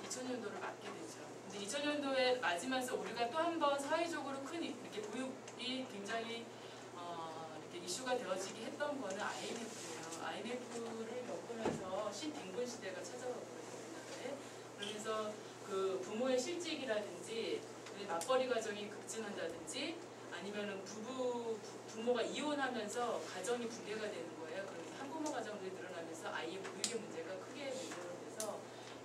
2000년도를 맞게 되죠. 근데 2000년도에 맞으면서 우리가 또 한 번 사회적으로 큰 이렇게 보육이 굉장히 이렇게 이슈가 되어지게 했던 거는 IMF예요. IMF를 겪으면서 신빈곤 시대가 찾아왔거든요. 우리나라에. 그러면서 그 부모의 실직이라든지 맞벌이 가정이 급증한다든지 아니면은 부모가 이혼하면서 가정이 붕괴가 되는 거예요. 그래서 한부모 가정들이 늘어나면서 아이의 보육의 문제가 크게 문제가 돼서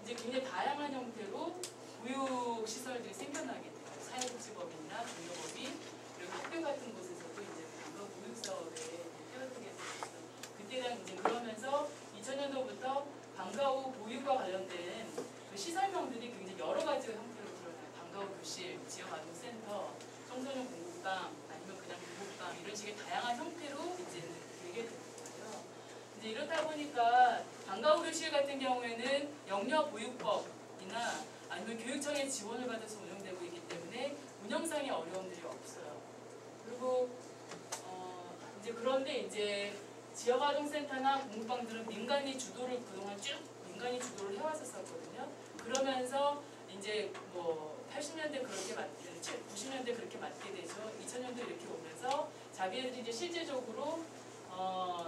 이제 굉장히 다양한 형태로 보육 시설들이 생겨나게 돼요. 사회복지법이나 종료법이 그리고 학교 같은 곳에서도 이제 방과 보육 사업에 뛰어들게 됐어요. 그때랑 이제 그러면서 2000년도부터 방과 후 보육과 관련된 그 시설명들이 굉장히 여러 가지 형태로 드러나요. 방과 후 교실, 지역 아동센터, 청소년 공부방, 아니면 그냥 공부방 이런 식의 다양한 형태로 이제는 되게 되는 거예요. 이제 이렇다 보니까 방과 후 교실 같은 경우에는 영유아 보육법이나 아니면 교육청의 지원을 받아서 운영되고 있기 때문에 운영상의 어려움들이 없어요. 그리고 이제 그런데 이제 지역아동센터나 공부방들은 민간이 주도를 그동안 쭉 민간이 주도를 해왔었거든요. 그러면서 이제 뭐 80년대 그렇게 90년대 그렇게 맞게 되죠. 2000년도 이렇게 오면서 자기들이 이제 실제적으로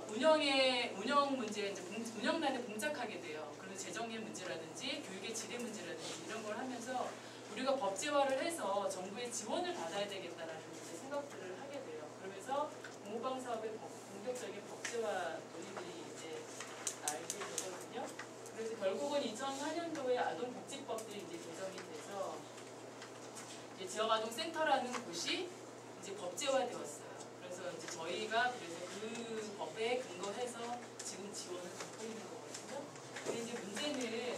운영 문제 이제 운영난에 봉착하게 돼요. 그래서 재정의 문제라든지 교육의 질의 문제라든지 이런 걸 하면서 우리가 법제화를 해서 정부의 지원을 받아야 되겠다라는 이제 생각들을 하게 돼요. 그러면서 공부방 사업의 본격적인 법제화 논의들이 이제 나게 되거든요. 그래서 결국은 2004년도에 아동복지법들이 이제 개정이 돼서 이제 지역아동센터라는 곳이 이제 법제화되었어요. 그래서 이제 저희가 그래서 그 법에 근거해서 지금 지원을 받고 있는 거거든요. 근데 이제 문제는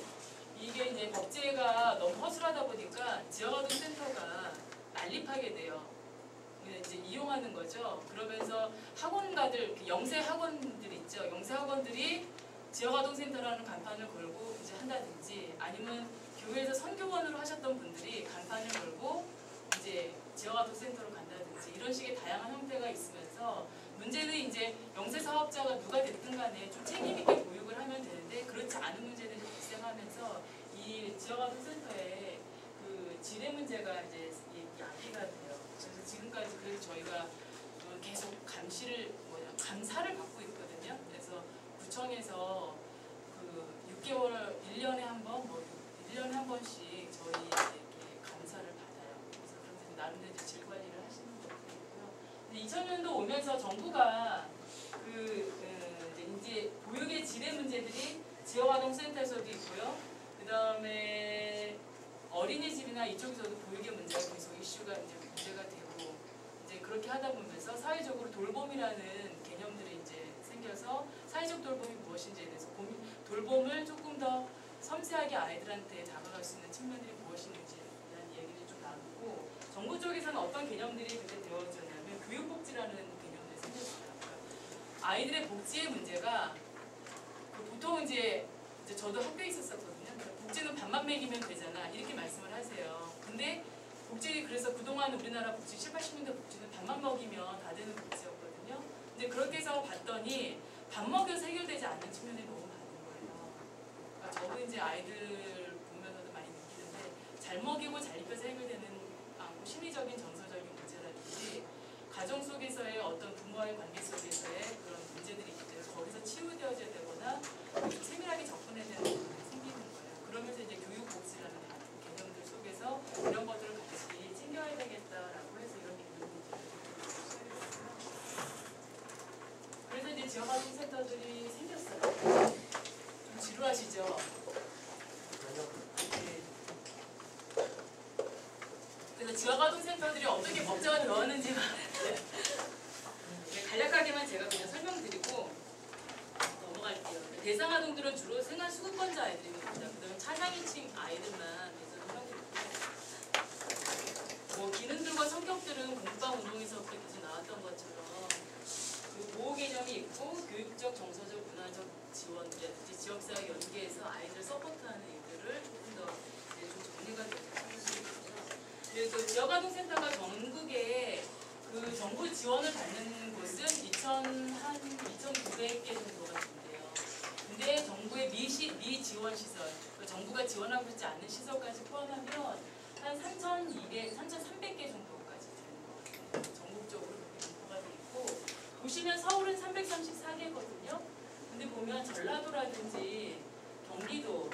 이게 이제 법제가 너무 허술하다 보니까 지역아동센터가 난립하게 돼요. 이제 이용하는 거죠. 그러면서 학원가들, 영세 학원들 있죠. 영세 학원들이 지역아동센터라는 간판을 걸고 이제 한다든지 아니면 교회에서 선교원으로 하셨던 분들이 간판을 걸고 이제 지역아동센터로 간다든지 이런 식의 다양한 형태가 있으면서 문제는 이제 영세 사업자가 누가 됐든 간에 좀 책임있게 보육을 하면 되는데 그렇지 않은 문제들이 발생하면서 이 지역아동센터에 그 지뢰 문제가 이제 야기가 돼요. 그래서 지금까지 그래서 저희가 계속 감사를 받고 있거든요. 그래서 구청에서 그 6개월, 1년에 한 번, 뭐 1년에 한 번씩 저희 이렇게 감사를 받아요. 그래서 그런데 나름대로 질 관리를 하시는 것도 있고요. 근데 2000년도 오면서 정부가 이제 보육의 질의 문제들이 지역아동센터에서도 있고요. 그 다음에 어린이집이나 이쪽에서도 보육의 문제가 계속 이슈가 이제 문제가 되고 이제 그렇게 하다 보면서 사회적으로 돌봄이라는 개념들이 이제 생겨서 사회적 돌봄이 무엇인지에 대해서 돌봄을 조금 더 섬세하게 아이들한테 다가갈 수 있는 측면들이 무엇인지에 대한 얘기를 좀 나누고 정부 쪽에서는 어떤 개념들이 그때 되어졌냐면 교육복지라는 개념들이 생겼어요. 그러니까 아이들의 복지의 문제가 보통 이제 저도 학교에 있었었거든요. 그러니까 복지는 밥만 먹이면 되잖아 이렇게 말씀을 하세요. 근데 복지 그래서 그동안 우리나라 복지 7, 80년대 복지는 밥만 먹이면 다 되는 복지였거든요. 근데 그렇게 해서 봤더니 밥 먹여서 해결되지 않는 측면이 너무 많은 거예요. 그러니까 저도 이제 아이들 보면서도 많이 느끼는데 잘 먹이고 잘 입혀서 해결되는 않고 심리적인 정서적인 문제라든지 가정 속에서의 어떤 부모와의 관계 속에서의 그런 문제들이 있기 때문에 거기서 치유되어져야 되거나 좀 세밀하게 접근해야 되는 부분이 생기는 거예요. 그러면서 이제 교육복지라는 개념들 속에서 이런 것들을 같이 챙겨야 되겠다라고 해서 이런 개념들을 시작했어요. 그래서 이제 지역아동센터들이 생겼어요. 좀 지루하시죠? 네. 그래서 지역아동센터들이 어떻게 법정을 넣었는지 네, 간략하게만 제가 그냥 설명드리고 넘어갈게요. 대상 아동들은 주로 생활 수급권자 아이들입니다. 그다음에 차상위층 아이들만 대상을 하고 있고, 뭐 기능들과 성격들은 공부방 운동에서부터 계속 나왔던 것처럼 그 보호 개념이 있고 교육적, 정서적, 문화적 지원이라든지 지역사회 연계해서 아이들 서포트하는 일들을 조금 더 이제 좀 정리가 되는 측면이 그래서 지역아동센터가 전국에 그 정부 지원을 받는 곳은 2,900개 정도가 된대요. 근데 정부의 미지원 시설, 정부가 지원하고 있지 않는 시설까지 포함하면 한 3,300개 정도까지 되는 것 같아요. 전국적으로 그렇게 분포가 돼 있고, 보시면 서울은 334개거든요. 근데 보면 전라도라든지 경기도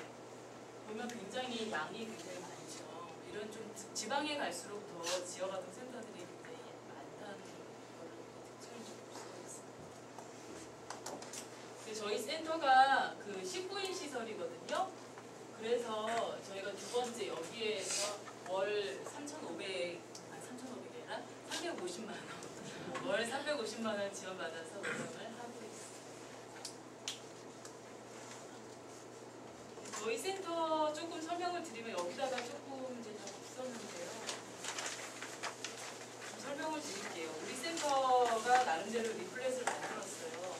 보면 굉장히 양이 굉장히 많죠. 이런 좀 지방에 갈수록 더 지역아동 센터들이 굉장히 많다는 걸 특징을 좀 볼 수가 있습니다. 저희 센터가 그 19인 시설이거든요. 그래서 저희가 두 번째 여기에서 월 3,500이 아니라 350만 원, 월 350만 원 지원받아서 운영을 하고 있습니다. 저희 센터 조금 설명을 드리면 여기다가 조금 이제 다 없었는데요. 좀 설명을 드릴게요. 우리 센터가 나름대로 리플렛을 만들었어요.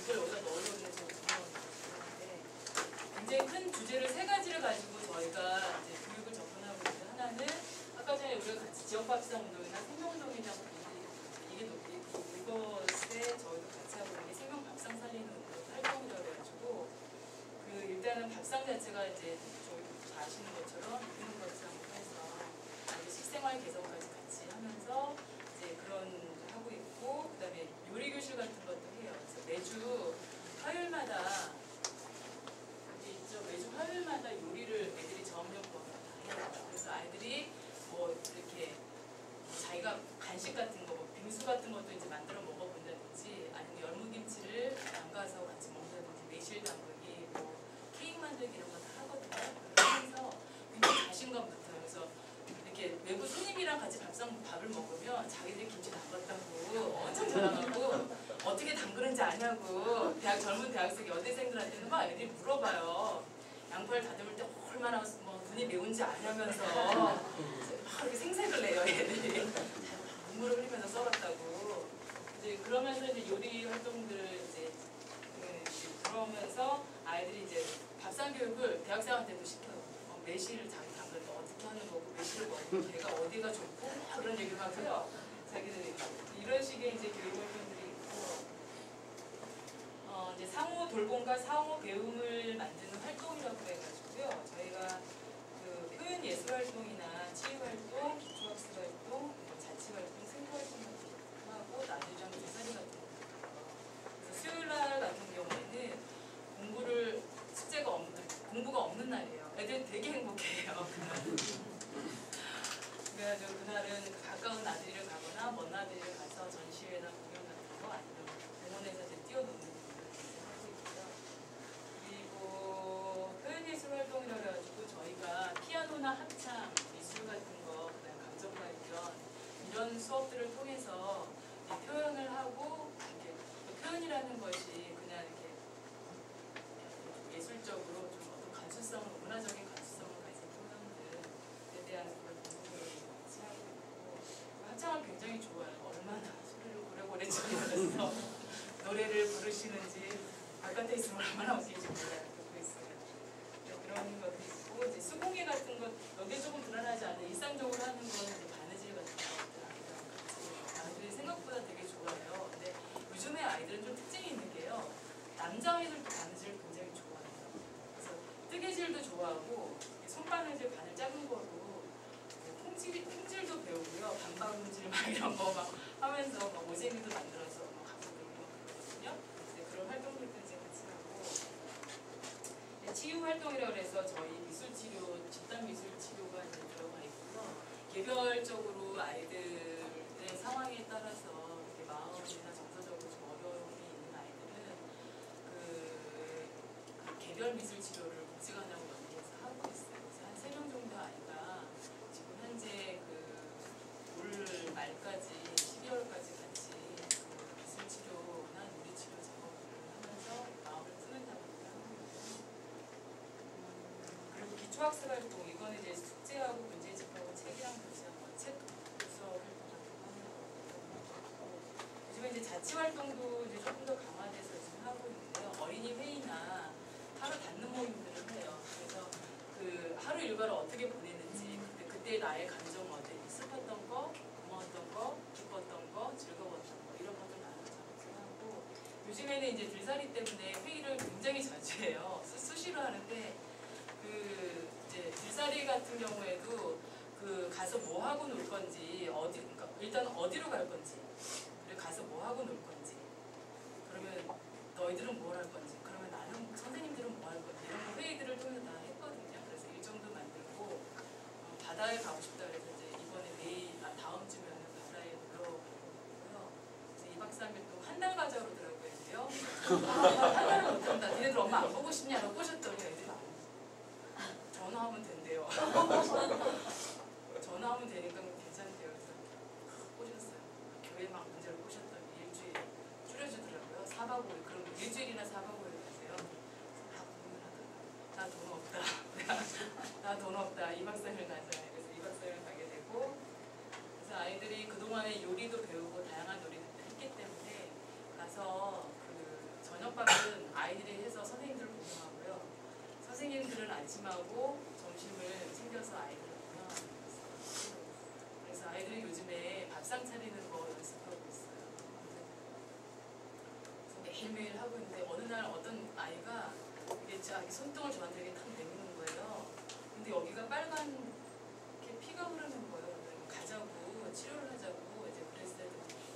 이걸 여기다 넣으려고 해서 운영하는데 굉장히 큰 주제를 세 가지를 가지고 저희가 이제 교육을 접근하고 있는데 하나는 아까 전에 우리가 같이 지역밥상 운동이나 생명운동이라고 이것에 저희도 같이 하고 있는 게 생명밥상 살리는 활동이라고 해가지고 그 일단은 밥상 자체가 이제 저희 다 아시는 것처럼 유기농밥상으로 해서 이제 식생활 개선까지 같이 하면서 이제 그런 일을 하고 있고 그다음에 요리 교실 같은 것도 해요. 그래서 매주 화요일마다 이제 있죠. 매주 화요일마다 요리를 애들이 저업용법으로 다 해요. 그래서 아이들이 뭐 이렇게 자기가 간식 같은 거, 뭐 빙수 같은 것도 이제 만들어 먹어본다든지 아니면 열무김치를 담가서 같이 먹는다든지 매실 담그기, 뭐 케이크 만들기 이런 거 다 하거든요. 그러면서 굉장히 자신감부터 그래서 이렇게 외부 손님이랑 같이 밥을 먹으면 자기들이 김치 담갔다고 엄청 자랑하고 어떻게 담그는지 아냐고 젊은 대학생 여대생들한테는 막 애들이 물어봐요. 양파를 다듬을 때 얼마나 뭐 눈이 매운지 아냐면서 막 이렇게 생색을 내요 애들이. 눈물을 흘리면서 썰었다고. 이제 그러면서 이제 요리 활동들을 이제 그러면서 아이들이 이제 밥상 교육을 대학생한테도 시켜요. 매실을 자기 담글 때 어떻게 하는 거고 매실을 먹으면 배가 어디가 좋고 그런 얘기를 하고요. 자기들이 이런 식의 이제 교육 활동들이 있고 이제 상호 돌봄과 상호 배움을 만드는 활동이라고 해가지고요. 저희가 그 표현 예술 활동이나 치유 활동, 기초학습 활동, 자치 활동, 생활 활동 같은 거 하고 나들이랑 대사리 같은 거. 그래서 수요일 날 같은 경우에는 주민으로서 노래를 부르시는지 바깥에 있으면 얼마나 웃길지 몰라요. 듣고 있으면. 그런 것도 있고 이제 수공예 같은 것 여기 조금 불안하지 않아요. 일상적으로 하는 거는 이제 바느질 같은 것들 아이들이 생각보다 되게 좋아해요. 근데 요즘에 아이들은 좀 특징이 있는 게요. 남자 아이들도 바느질을 굉장히 좋아해요. 그래서 뜨개질도 좋아하고 손바느질 바늘 작은 거로 품질도 배우고요. 반바느질 막 이런 거 막 하면서 막 오쟁이도 만들어서 막 갖고 놀고 그러거든요. 그런 활동들도 이제 같이 하고 치유 활동이라고 해서 저희 미술치료, 집단 미술치료가 이제 들어가 있고요. 개별적으로 아이들의 상황에 따라서 이렇게 마음이나 정서적으로 좀 어려움이 있는 아이들은 그 개별 미술치료를 복지관하고 연계해서 하고 있어요. 그래서 한 3명 정도 아이가 지금 현재 올 말까지 12월까지 같이 그 미술치료나 놀이치료 작업을 하면서 마음을 푸는다고 합니다. 그리고 기초학습 활동, 이거는 이제 숙제하고 문제집하고 책이랑 교시하고 책 독서 활동 같은 거 하는 거고, 요즘에 이제 자치 활동도 이제 조금 더 강화돼서 지금 하고 있는데요. 어린이 회의나 하루 닿는 모임들을 해요. 그래서 그 하루 일과를 어떻게 보내는지, 그때 나의 감정 어때, 슬펐던 거, 고마웠던 거, 기뻤던 거, 즐거웠던 거 이런 것들 나눠서 하고, 요즘에는 이제 들살이 때문에 회의를 굉장히 자주 해요. 수시로 하는데 그 이제 들살이 같은 경우에도 그 가서 뭐 하고 놀 건지 어디, 그러니까 일단 어디로 갈 건지, 그리고 가서 뭐 하고 놀 건지, 그러면 너희들은 뭘 할 건지, 그러면 나는 선생님들은 뭐 할 건지 이런 거 회의들을 통해서 다 했거든요. 그래서 일정도 만들고 바다에 가고 싶다 그래서 이제 이번에 다음 주면은 바다에 놀러 가고요. 2박 3일 또 한 달 가자 그러더라고요. 한 달은 못 한다. 니네들 엄마 안 보고 싶냐고 꼬셨더니 애들이 전화하면 된대요. 전화하면 되니까 괜찮대요. 그래서 꼬셨어요. 교회 막 문제로 꼬셨더니 일주일 줄여주더라고요. 4박 5일. 그럼 일주일이나 4박 5일 가세요. 고민하다가 나 돈 없다. 나 돈 없다. 2박 3일 가자. 그래서 2박 3일 가게 되고, 그래서 아이들이 그동안에 요리도 배우고 다양한 놀이도 했기 때문에 가서 그 저녁밥은 아이들이 해서 선생님들을 공유하고요. 선생님들은 아침하고 점심을 챙겨서 아이들을 공유하고 있어요. 그래서 아이들이 요즘에 밥상 차리는 거 연습하고 있어요. 그래서 매일매일 하고 있는데 어느 날 어떤 아이가 이게 자기 손등을 저한테 이렇게 탁 내미는 거예요. 근데 여기가 빨간 이렇게 피가 흐르는 거예요. 가자고 치료를 하자고 이제 그랬어요.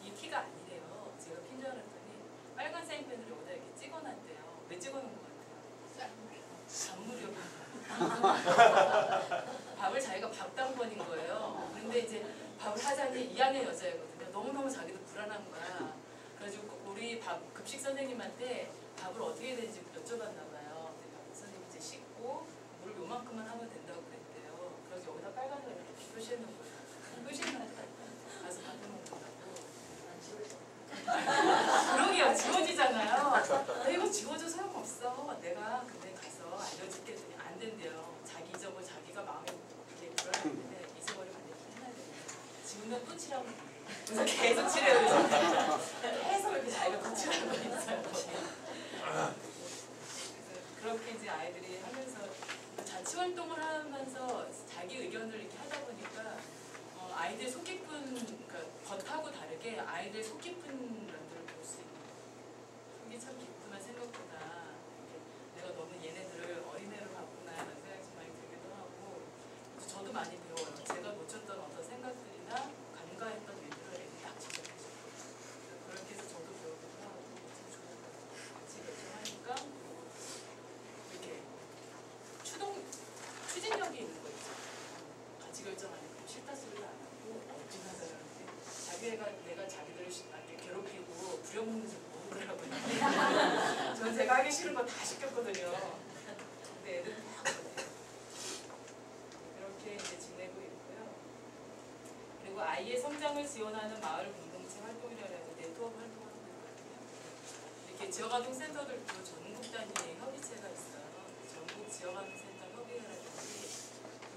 이 피가 아니래요. 제가 핀 줄 알았더니 빨간 사인펜으로 여기다 이렇게 찍어놨대요. 왜 찍어놓은 것 같아요? 잔무려. 밥을 자기가 밥당번인 거예요. 근데 이제 밥을 하자니 이 안에 여자애거든요. 너무너무 자기도 불안한 거야. 그래가지고 우리 급식 선생님한테 밥을 어떻게 해야 되는지 여쭤봤나 봐요. 선생님 이제 씻고 물 요만큼만 하면 된다고 그랬대요. 그래서 여기다 빨간색을 이렇게 표시해놓은 거예요. 표시해놓은 가서 밥을 먹는다고. 그러게요. 지워지잖아요. 이거 지워져 소용없어. 내가 근데 가서 알려줄게 했더니 안 된대요. 자기 잊어버 자기가 마음에 이렇게 불안한데 잊어버리면 안 되고 해놔야 된대요. 지우면 또 칠하고 그래서 계속 칠해요. 계속 이렇게 자기가 또 칠하고 있어요. 그래서 그렇게 이제 아이들이 하면서 자치 활동을 하면서 자기 의견을 이렇게 하다 보니까 아이들 속 깊은, 그러니까 겉하고 다르게 아이들 속 깊은 면들을 볼 수 있는 거예요. 속이 참 깊구나 생각보다. 내가 너무 얘네들을 어린애로 봤구나 라는 생각이 좀 많이 들기도 하고, 저도 많이 배워요. 제가 놓쳤던 어떤 생각들이나 간과했던 일들을 애들이 딱 지적해줘요. 그렇게 해서 저도 배우기도 하고 참 좋은 것 같아요. 같이 결정하니까 이렇게 추진력이 있는 거 있죠. 같이 결정하니까 싫다 소리를 안 하고 어찌나 자기가 내가 자기들을 괴롭히고 부려먹는 줄 모르더라고요. 저는 제가 하기 싫은 거 다 시켰거든요. 근데 애들은 다 하거든요. 이렇게 이제 지내고 있고요. 그리고 아이의 성장을 지원하는 마을 공동체 활동이라고 해서 네트워크 활동을 하고 있거든요. 이렇게 지역아동센터들도 전국 단위의 협의체가 있어요. 전국 지역아동센터 협의회라든지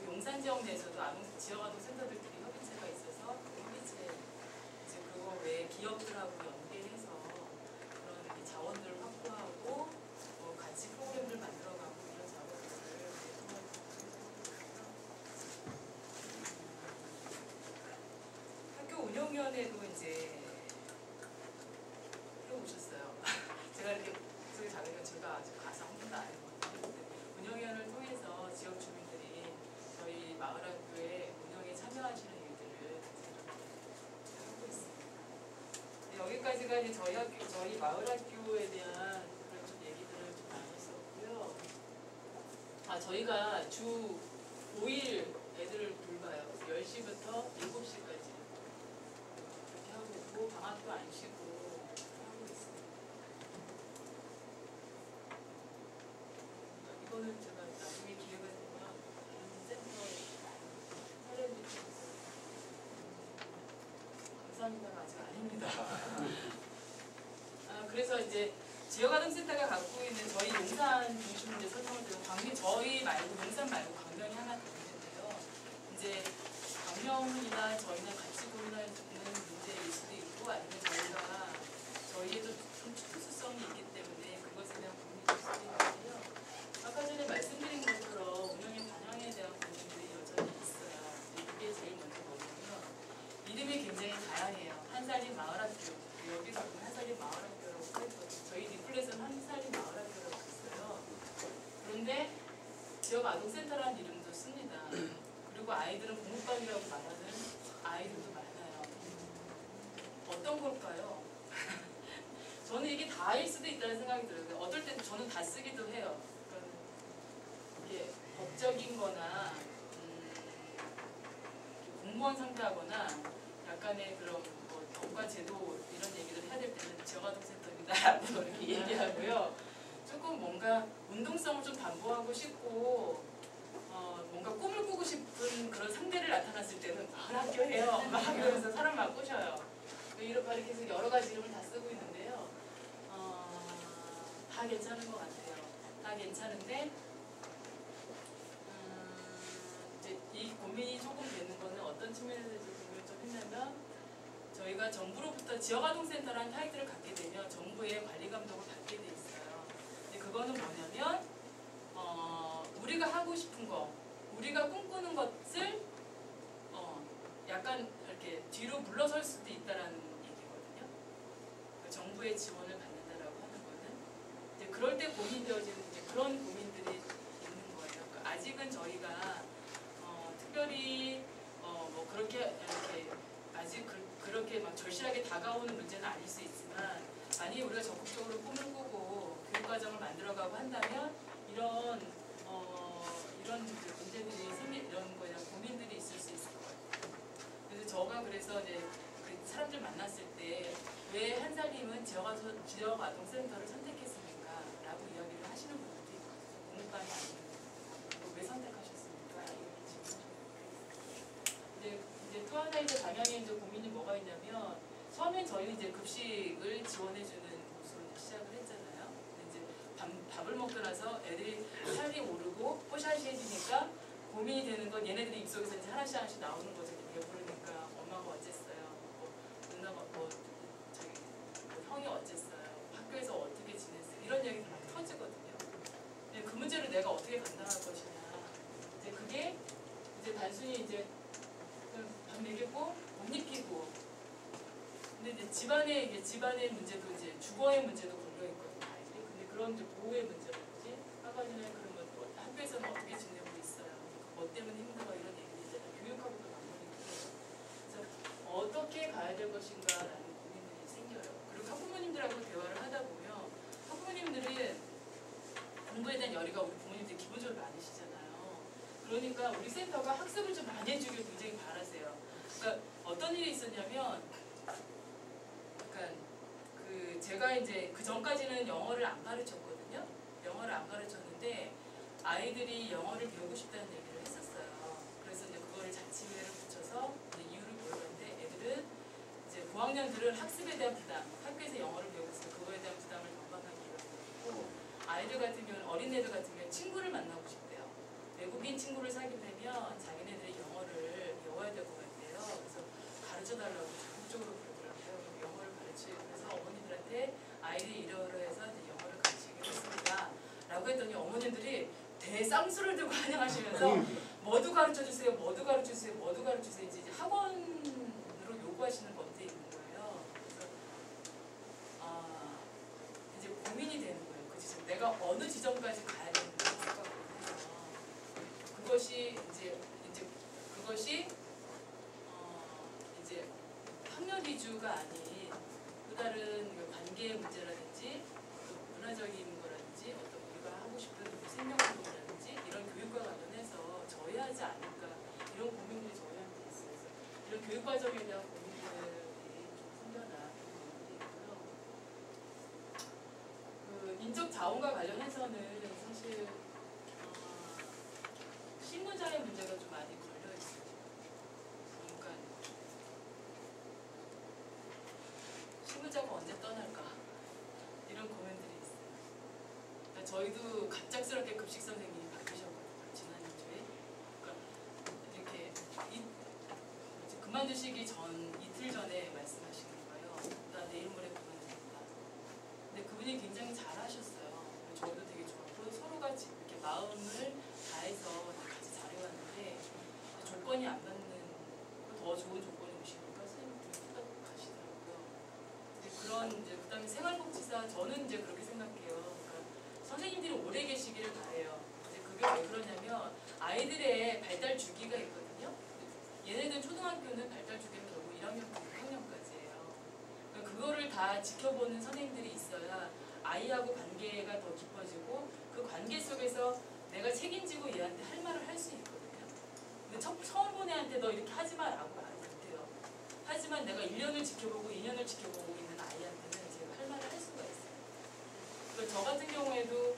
용산 지역 내에서도 지역아동센터들끼리 협의체가 있어서 그 협의체 이제 그거 외에 기업들하고 연계 이제 해오셨어요. 제가 이렇게 목소리 작으니까 제가 아직 가서 한 번도 안 했거든요. 운영위원회를 통해서 지역 주민들이 저희 마을학교의 운영에 참여하시는 일들을 하고 있습니다. 네, 여기까지가 이제 저희 마을학교에 대한 그런 좀 얘기들을 좀 나눴었고요. 저희가 주 5일 애들을 돌봐요. 10시부터 7시까지 그렇게 하고 있고 방학도 안 쉬고 하고 있습니다. 이거는 제가 나중에 기회가 되면 다른 센터에 사례를 드리겠습니다. 감사합니다가 아직 아닙니다. 그래서 이제 지역아동센터가 갖고 있는 저희 용산 중심으로 이제 설명을 드리고 저희 말고 용산 말고 광명이 하나 더 있는데요. 이제 광명이나 저희는 같이 고민하는 문제일 수도 있고 아니면 저희에도 좀 특수성이 있기 때문에 그것에 대한 고민일 수도 있는데요. 아까 전에 말씀드린 것처럼 운영의 반영에 대한 고민들이 여전히 있어요. 이게 제일 먼저 뭐냐면 이름이 굉장히 다양해요. 한살림 마을학교. 여기서 한살림 마을학교라고 써있거든요. 저희 리플렛은 한살림 마을학교라고 있어요. 그런데 지역 아동센터라는 이름도 씁니다. 그리고 아이들은 공부방이라고 말하는 아이들도 많아요. 어떤 걸까요? 저는 이게 다일 수도 있다는 생각이 들어요. 어떨 때는 저는 다 쓰기도 해요. 그러니까 이게 법적인 거나 공무원 상대하거나 약간의 그런 뭐 법과 제도 이런 얘기를 해야 될 때는 지역아동센터입니다. 이렇게 얘기하고요. 조금 뭔가 운동성을 좀 담보하고 싶고 뭔가 꿈을 꾸고 싶은 그런 상대를 나타났을 때는 마을학교예요. 막 이러면서 사람 막 꼬셔요. 이렇게 해서 여러 가지 이름을 다 쓰고 있는데요. 다 괜찮은 것 같아요. 다 괜찮은데 이제 이 고민이 조금 되는 거는 어떤 측면에서 고민을 좀 했냐면 저희가 정부로부터 지역아동센터라는 타이틀을 갖게 되면 정부의 관리 감독을 받게 돼 있어요. 근데 그거는 뭐냐면 우리가 하고 싶은 거, 우리가 꿈꾸는 것을 약간 이렇게 뒤로 물러설 수도 있다라는 얘기거든요. 그 정부의 지원을 받는다라고 하는 거는 이제 그럴 때 고민되어지는 이제 그런 고민들이 있는 거예요. 그러니까 아직은 저희가 특별히 뭐 그렇게 이렇게 아직 그렇게 막 절실하게 다가오는 문제는 아닐 수 있지만 만약에 우리가 적극적으로 꿈을 꾸고 교육과정을 만들어가고 한다면 이런 문제들이 이런 거에 대한 고민들이 있을 수 있을 것 같아요. 그래서 이제 그 사람들 만났을 때 왜 한살림은 지역아동센터를 선택했습니까? 라고 이야기를 하시는 분들도 있거든요. 공부방이 아니고 왜 선택하셨습니까? 이제 또 하나 이제 방향의 이제 고민이 뭐가 있냐면 처음엔 저희는 이제 급식을 지원해주는 곳으로 시작을 했잖아요. 근데 이제 밥을 먹고 나서 애들이 살이 오르고 뽀샤시해지니까 고민이 되는 건 얘네들이 입속에서 이제 하나씩 하나씩 나오는 거죠. 배부르니까 엄마가 어쨌어요. 누나가 형이 어쨌어요. 학교에서 어떻게 지냈어요. 이런 얘기가 막 터지거든요. 근데 그 문제를 내가 어떻게 감당할 것이냐. 이제 그게 이제 단순히 이제 밥 먹이고 못 입히고. 근데 이제 집안의 문제도 이제 주거의 문제도 걸려 있거든요. 아이들이. 근데 그런 이제 보호의 문제라든지 아까 전에 그런 거 학교에서는 어떻게 지내고 있어요. 뭐 때문에 힘들어 이런 얘기를 이제 교육하고도 맞물리고. 그래서 어떻게 가야 될 것인가라는 고민들이 생겨요. 그리고 학부모님들하고 대화를 하다 보면 학부모님들은 공부에 대한 열의가 우리 부모님들 기본적으로 많으시잖아요. 그러니까 우리 센터가 학습을 좀 많이 해주길 굉장히 바라세요. 그러니까 어떤 일이 있었냐면, 약간 제가 이제 그 전까지는 영어를 안 가르쳤거든요. 영어를 안 가르쳤는데 아이들이 영어를 배우고 싶다는 얘기를 했었어요. 그래서 이제 그거를 자치회를 붙여서 이제 이유를 물어봤는데 애들은 이제 고학년들은 학습에 대한 부담, 학교에서 영어를 배우고 있으면 그거에 대한 부담을 건강하게 이루고 아이들 같은 경우는 어린애들 같은 경우는 친구를 만나고 싶대요. 외국인 친구를 사귀려면 자기네들이 영어를 배워야 될 것 같아요. 그래서 가르쳐달라고 적극적으로 그러더라고요. 영어를 가르치고 그래서 어머니들한테 아이들이 이러해서 영어를 가르치기로 했습니다. 라고 했더니 어머님들이 대쌍수를 들고 환영하시면서 뭐도 가르쳐주세요, 뭐도 가르쳐주세요, 뭐도 가르쳐주세요. 이제 학원으로 요구하시는 것들이 있는 거예요. 내가 어느 지점까지 가야 되는지 생각을 해서 그것이 그것이 이제 학력 위주가 아닌 또 다른 관계의 문제라든지 또 문화적인 거라든지 어떤 우리가 하고 싶은 생명운동이라든지 이런 교육과 관련해서 져야하지 않을까 이런 고민들이 저희한테 있어요. 그래서 이런 교육 과정에 대한 고민들이 좀 생겨나 부분이 있고요. 그 인적 자원과 관련해서는 사실 실무자의 문제가 좀 많이 걸려 있어요. 그러니까 실무자가 언제 떠날까 이런 고민들이 있어요. 그러니까 저희도 갑작스럽게 급식 선생님이 바뀌셨거든요. 지난주에. 그러니까 이렇게 그만두시기 전 이틀 전에 말씀하시는 거예요. 나 내일 모레 그만두겠다. 근데 그분이 굉장히 잘하셨어요. 저도 되게 좋았고 서로가 이렇게 마음을 다해서 같이 잘해왔는데 조건이 안 맞는 더 좋은 조건이 오시니까 선생님들이 후딱 가시더라고요. 그런 이제 그다음에 생활복지사 저는 이제 그렇게 생각해요. 그러니까 선생님들이 오래 계시기를 바래요. 이제 그게 왜 그러냐면 아이들의 발달 주기가 있거든요. 얘네들 초등학교는 발달 주기는 결국 1학년부터 6학년까지예요. 그러니까 그거를 다 지켜보는 선생님들이 있어야 아이하고 관계가 더 깊어지고 그 관계 속에서 내가 책임지고 얘한테 할 말을 할 수 있거든요. 근데 처음 본 애한테 너 이렇게 하지 마라고 말 못해요. 하지만 내가 1년을 지켜보고 2년을 지켜보고 있는 아이한테는 제가 할 말을 할 수가 있어요. 그러니까 저 같은 경우에도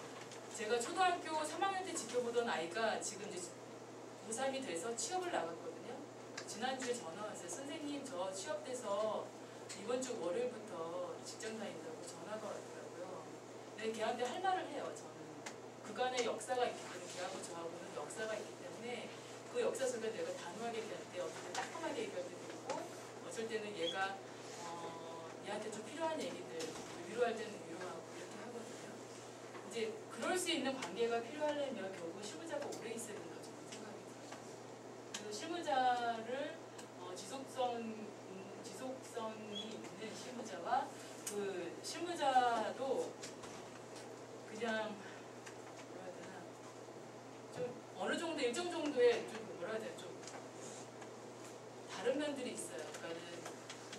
제가 초등학교 3학년 때 지켜보던 아이가 지금 이제 고3이 돼서 취업을 나갔거든요. 지난주에 전화 왔어요. 선생님 저 취업돼서 이번 주 월요일부터 직장 다닌다고 전화가 왔더라고요. 근데 걔한테 할 말을 해요. 저는. 그간의 역사가 있기 때문에 걔하고 저하고는 역사가 있기 때문에 그 역사 속에 내가 단호하게 얘기할 때 어떨 때 따끔하게 얘기할 때도 있고 어쩔 때는 얘가 얘한테 좀 필요한 얘기들 위로할 때는 위로하고 이렇게 하거든요. 이제 그럴 수 있는 관계가 필요하려면 결국 실무자가 오래 있어야 된다고 저는 생각이 들어요. 그래서 실무자를 지속성이 있는 실무자와 그 실무자도 그냥 뭐라 해야 되나 좀 어느 정도 일정 정도의 좀 뭐라 해야 되나 좀 다른 면들이 있어요. 그러니까는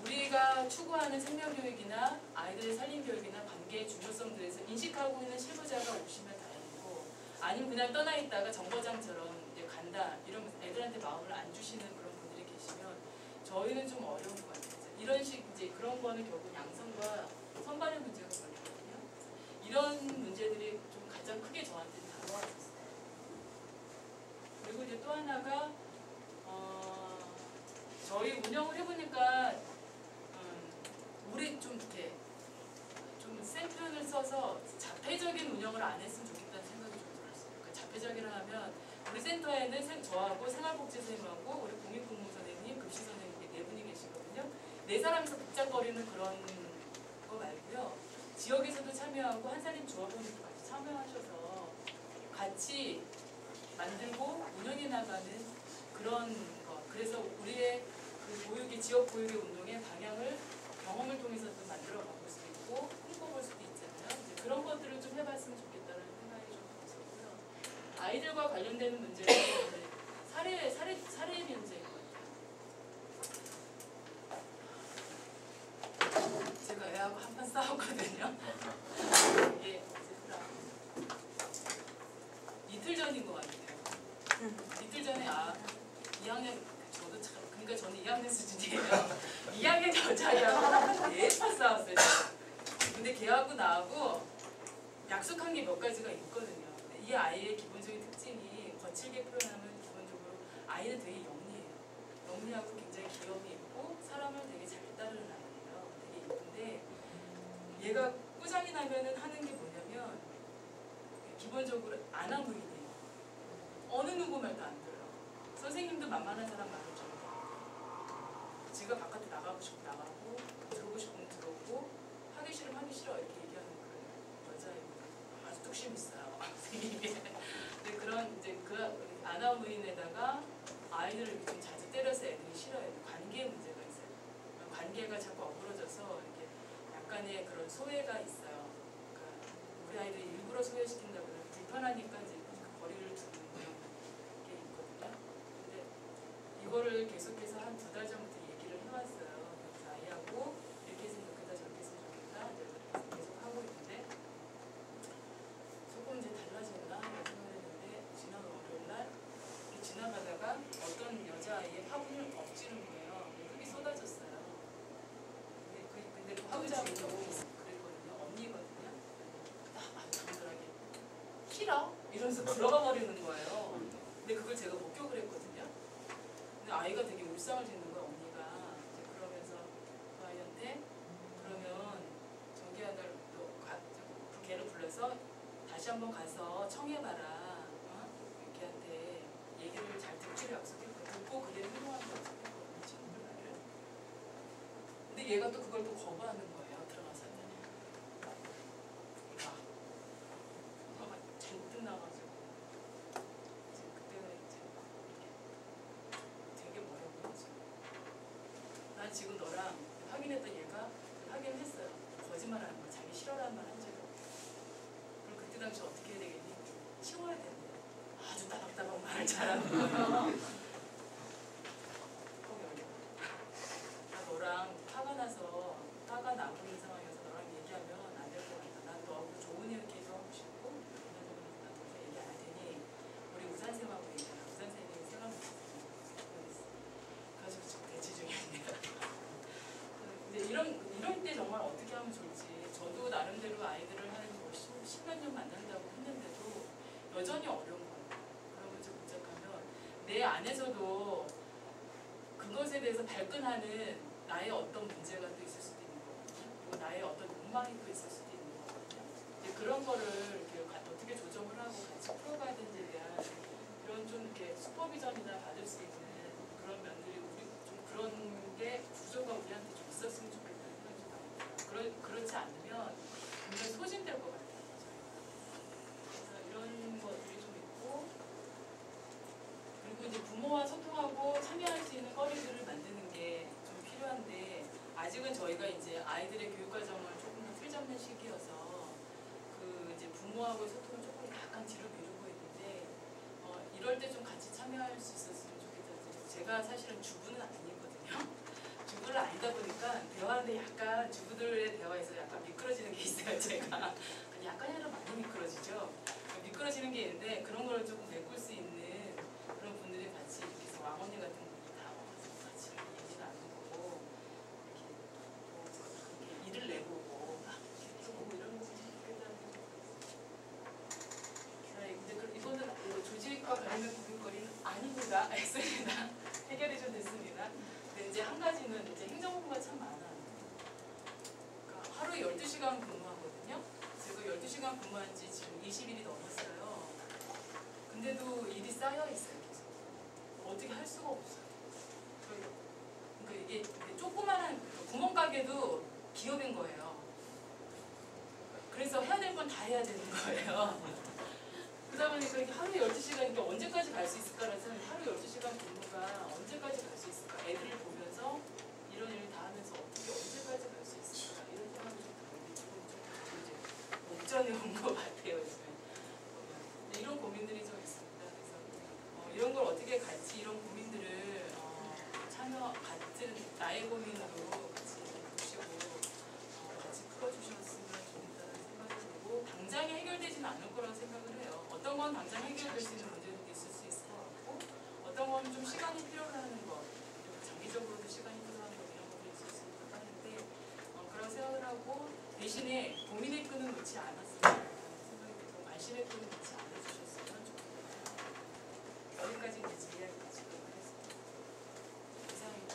우리가 추구하는 생명교육이나 아이들의 살림교육이나 관계의 중요성들에서 인식하고 있는 실무자가 오시면 다행이고 아니면 그냥 떠나 있다가 정거장처럼 이제 간다 이러면서 애들한테 마음을 안 주시는 그런 분들이 계시면 저희는 좀 어려운 것 같아요. 이런 식 이제 그런 거는 결국 양성과 선발의 문제가 걸리거든요. 이런 문제들이 좀 가장 크게 저한테는 다가왔었어요. 그리고 이제 또 하나가 저희 운영을 해보니까 우리 좀 이렇게 좀 센 표현을 써서 자폐적인 운영을 안 했으면 좋겠다는 생각이 좀 들었어요. 그러니까 자폐적이라 하면 우리 센터에는 저하고 생활복지 선생님하고 우리 공익근무 선생님, 급식 선생님 네 분이 계시거든요. 네 사람이서 복잡거리는 그런 거 말고요. 지역에서도 참여하고 한살림 조합원들도 같이 참여하셔서 같이 만들고 운영해 나가는 그런 거. 그래서 우리의 그 보육의 지역 보육의 운동의 방향을 경험을 통해서도 만들어 가볼 수 있고 꿈꿔볼 수도 있잖아요. 이제 그런 것들을 좀 해봤으면 좋겠다는 생각이 좀 들었고요. 아이들과 관련되는 문제는 살해 문제인 것 같아요. 제가 애하고 한 판 싸웠거든요. 이게 이틀 전인 것 같아요. 이틀 전에 2학년 저도 참 그러니까 저는 2학년 수준이에요. 2학년 여자애하고 대파 싸웠어요. 근데 걔하고 나하고 약속한 게 몇 가지가 있거든요. 이 아이의 기본적인 특징이 거칠게 표현하면 기본적으로 아이는 되게 영리해요. 영리하고 굉장히 귀염이 있고 사람을 되게 잘 따르는 아이예요. 되게 이쁜데 얘가 꾸장이 나면은 하는 게 뭐냐면 기본적으로 아나무인이에요. 어느 누구 말도 안 들어요. 선생님도 만만한 사람 말을 좀 지가 바깥에 나가고 싶으면 나가고 들어오고 싶으면 들어오고 하기 싫으면 하기 싫어 이렇게 얘기하는 그런 여자입니다. 아주 뚝심 있어요. 선생님이. 근데 그런 이제 그 아나무인에다가 아이들을 이렇게 좀 자주 때려서 애들이 싫어해요. 관계의 문제가 있어요. 관계가 자꾸 어그러져서 이렇게 약간의 그런 소외가 있어요. 그러니까 우리 아이를 일부러 소외시킨다 그러면 불편하니까 이제 그 거리를 두는 그런 게 있거든요. 근데 이거를 계속해서 한 2달 전부터 얘기를 해왔어요. 그래서 아이하고 이렇게 했으면 좋겠다 저렇게 했으면 좋겠다 이제 그래서 계속 하고 있는데 조금 이제 달라졌나 이런 생각을 했는데 지난 월요일날 지나가다가 어떤 여자아이의 화분을 엎지른 거예요. 흙이 쏟아졌어요. 근데 그 화분자가 너무 그랬거든요. 언니거든요. 당돌하게 싫어? 이러면서 들어가 버리는 거예요. 근데 그걸 제가 목격을 했거든요. 근데 아이가 되게 울상을 짓는 거야, 언니가. 이제 그러면서 그 아이한테 그러면 정기야 널또 그 걔를 불러서 다시 한번 가서 청해봐라. 걔한테 얘기를 잘 듣기로 약속했고 듣고 그대로 행동하는 거 약속했거든요. 친구들 말을. 근데 얘가 또 그걸 또 거부하는 거예요. 들어가서 화가 잔뜩 나가지고 이제 그때는 이제 되게 뭐라고 그러지? 난 지금 너랑 확인했던 얘가 확인을 했어요. 거짓말하는 거, 자기 싫어라는 말 한 적이 없고. 그럼 그때 당시 어떻게 해야 되겠니? 치워야 된대. 아주 따박따박 말을 잘하는 거예요. 나 너랑 화가 나서 화가 나고 있는 상황에서 너랑 얘기하면 안 될 것 같아. 난 너하고 좋은 얘기도 하고 싶고 난 너랑 얘기 안 할 테니 우리 우산쌤하고 얘기하자. 우산쌤이 생각 못했어. 가지고 지금 대치 중이었네요. 근데 이럴 때 정말 어떻게 하면 좋을지 저도 나름대로 아이들을 한 10몇 년 만난다고 했는데도 여전히 어려운 거예요. 그런 걸 좀 분석하면 내 안에서도 그것에 대해서 발끈하는 나의 어떤 문제가 또 있을 수도 있는 거거든요. 그리고 나의 어떤 욕망이 또 있을 수도 있는 거거든요. 이제 그런 거를 이렇게 어떻게 조정을 하고 같이 풀어가야 되는지에 대한 그런 좀 이렇게 슈퍼비전이나 받을 수 있는 그런 면들이 우리 좀 그런 게 구조가 우리한테 좀 있었으면 좋겠다는 생각이 좀 많이 들어요. 그렇지 않으면 굉장히 소진될 것 같아요. 그래서 이런 것들이 좀 있고 그리고 이제 부모와 소통하고 참여할 수 있는 거리들을 만드는 게 좀 필요한데 아직은 저희가 이제 아이들의 교육 과정을 조금 더 틀잡는 시기여서 그 이제 부모하고의 소통을 조금 약간 뒤로 미루고 있는데 이럴 때 좀 같이 참여할 수 있었으면 좋겠다. 제가 사실은 주부는 아니거든요. 주부를 아니다 보니까 대화하는데 약간 주부들의 대화에서 약간 미끄러지는 게 있어요. 제가 약간이 아니라 많이 미끄러지죠. 미끄러지는 게 있는데 그런 걸 조금 메꿀 수 있는 그런 분들이 같이 이렇게 해서 왕언니 같은 분이 다 와서 같이 얘기 나누고 이렇게 일을 내보고 막 이렇게 보고 이런 거 좀 좋겠다는 근데 이거는 조직과 관련된 고민거리는 아닙니다. 알겠습니다. 해결이 좀 됐습니다. 근데 이제 한 가지는 이제 행정부가 참 많아요. 그러니까 하루 12시간 근무하거든요. 제가 12시간 근무한 지 지금 20일이 넘었어요. 근데도 일이 쌓여 있어요. 계속. 어떻게 할 수가 없어요. 그러니까 이게 조그마한 구멍가게도 기업인 거예요. 그래서 해야 될 건 다 해야 되는 거예요. 그러다 보니까 이게 하루 12시간, 이게 언제까지 갈 수 있을까라는 생각이 하루 12시간 근무가 언제까지 갈 수 있을까? 애들을 보면서 이런 일을 다 하면서 어떻게 언제까지 갈 수 있을까? 이런 생각이 좀 들는데 지금 좀 이제 목전에 온 것 같아요. 요즘에. 이런 고민들이 좀 있습니다. 그래서 이런 걸 어떻게 같이 이런 고민들을 같은 나의 고민으로 같이 보시고 같이 풀어주셨으면 좋겠다는 생각이 들고 당장에 해결되지는 않을 거라고 생각을 해요. 어떤 건 당장 해결될 수 있는 문제도 있을 수 있을 것 같고 어떤 건 좀 시간이 필요하는 것 그리고 장기적으로도 시간이 필요한 것 이런 것도 있을 수 있을 것 같은데 그런 생각을 하고 대신에 고민의 끈은 놓지 않았으면 생각이 들고 관심의 끈은 놓지 않아주셨으면 좋겠다. 여기까지 이제 제 이야기 마치도록 하겠습니다. 이상입니다.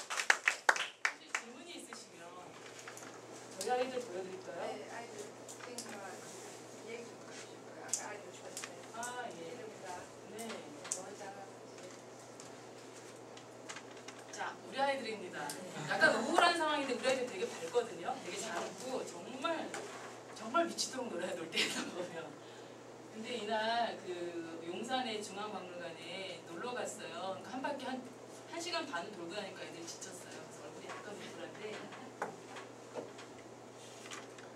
혹시 질문이 있으시면 저희 아이들 보여드릴까요? 네, 아이들 생각 얘기 좀 해주시고요. 아까 아이들 주셨어요. 아, 예. 이름이다. 네. 뭐 잘하는지. 자, 우리 아이들입니다. 약간 우울한 상황인데 우리 아이들 되게 밝거든요. 되게 잘 웃고 정말 미치도록 놀아요. 놀 때에서 보면. 근데 이날 그 용산의 중앙박물관에 놀러 갔어요. 그러니까 한 바퀴 한 시간 반 돌고 나니까 애들이 지쳤어요. 그래서 얼굴이 약간 우울한데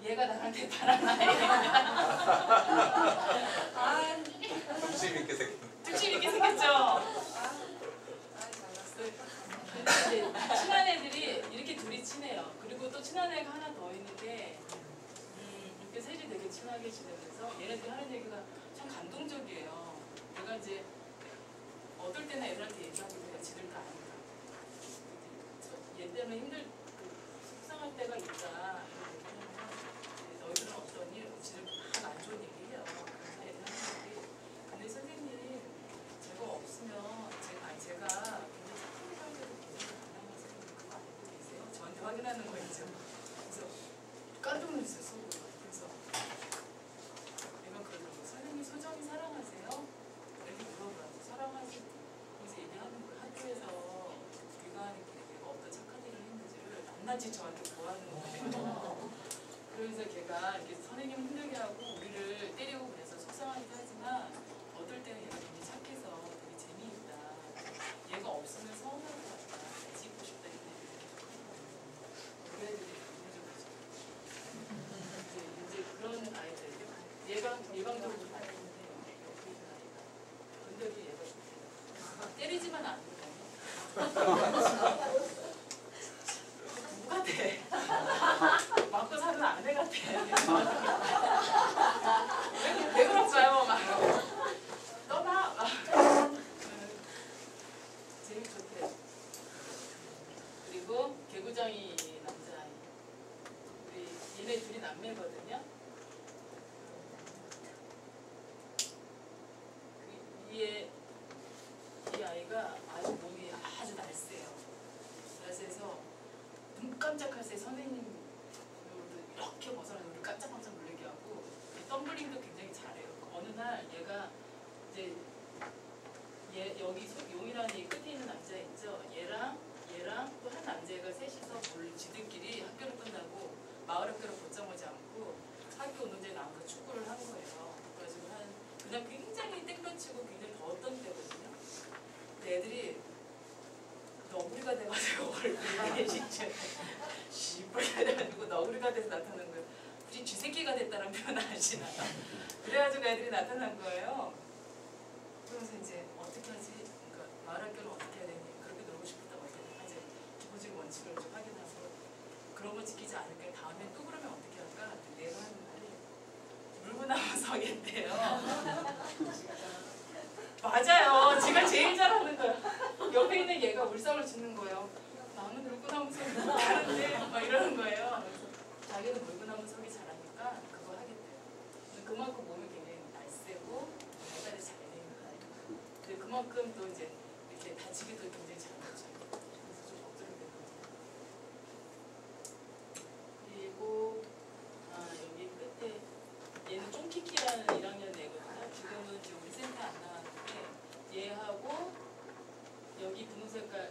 얘가 나한테 바라는 아이예요. 아, 중심 있게 생긴. 특심 있게 생겼죠? 잘났어. 근데 이제 친한 애들이 이렇게 둘이 친해요. 그리고 또 친한 애가 하나 더 있는데 이렇게 셋이 되게 친하게 지내면서 얘네들이 하는 얘기가 참 감동적이에요. 내가 이제 어떨 때는 애들한테 얘기하고 해요. 지들도 아니까. 얘 때문에 속상할 때가 있다. 너희들은 어떠니? 지들 안 좋은 얘기해요. 그래서 애들한테 얘기. 근데 선생님 제가 없으면 제가 굉장히 착한 사람들도 고생을 안 하는 선생님 그거 알고 계세요? 저한테 확인하는 거 있죠. 그래서 깜짝 놀랐어요. 속으로. 그래서 내가 그러더라고. 선생님 소정이 사랑하세요? 이렇게 물어봐요. 사랑하지. 그래서 얘기하는 거예요. 학교에서 귀가하는 길에 내가 어떤 착한 일을 했는지를 낱낱이 저한테 보하는 거예요. 그러면서 걔가 이렇게 선생님 힘들게 하고 우리를 때리고 그래서 속상하기도 하지만 어떨 때는 얘가 되게 착해서 되게 재미있다. 얘가 없으면 서운할 것 같다. 같이 있고 싶다. 이런 그 애들이 보내줘가지고 이제 그런 아이들 예방적으로 좀 알겠는데 옆에 있는 아이가 근데도 얘가 좋대요. 때리지만 않는다. 누구 같아? 맞고 사는 아내 같아. 왜 그럴까요? 막 떠나. 재미 좋대요. 그리고 개구장이 남자아이. 우리 얘네 둘이 남매거든요. 이 아이가 아주 몸이 아주 날쌔요. 날쌔서 눈 깜짝할 새 선생님 이렇게 벗어나서 우리 깜짝깜짝 놀라게 하고 덤블링도 굉장히 잘해요. 어느 날 얘가 이제 여기 용이라는 이 끝에 있는 남자 있죠. 얘랑 또 한 남자애가 셋이서 지들끼리 학교를 끝나고 마을 학교를 곧장 오지 않고 학교 오는 데에 나와서 축구를 한 거예요. 그래가지고 그냥 굉장히 땡볕치고 굉장히 더웠던 때거든요. 근데 애들이 너구리가 돼가지고 얼굴이 진짜 시뻘게 돼가지고 너구리가 돼서 나타난 거예요. 굳이 쥐새끼가 됐다는 표현 아시나요? 그래가지고 애들이 나타난 거예요. 그러면서 이제 어떻게 하지? 그러니까 마을 학교를 어떻게 해야 되니? 그렇게 놀고 싶었다고 하지. 기본적인 원칙을 좀 확인하고 그런 거 지키지 않을까? 다음에 또 그러면 어떻게 할까? 내가 하는 말이 물구나무 서겠대요. 맞아요. 지가 제일 잘하는 거야. 옆에 있는 얘가 울상을 짓는 거예요. 나는 물구나무 서기 못하는데 막 이러는 거예요. 그래서 자기는 물구나무 서기 잘하니까 그거 하겠대요. 그만큼 몸이 굉장히 날쌔고 발달이 잘 되는 거예요. 근데 그만큼 또 이제 이렇게 다치기도 굉장히 잘하죠. 그래서 좀 걱정이 되는 거죠. 그리고 여기 끝에 얘는 쫑키키라는 1학년 애거든요. 지금은 이제 우리 센터 안 나왔는데 얘하고 여기 분홍 색깔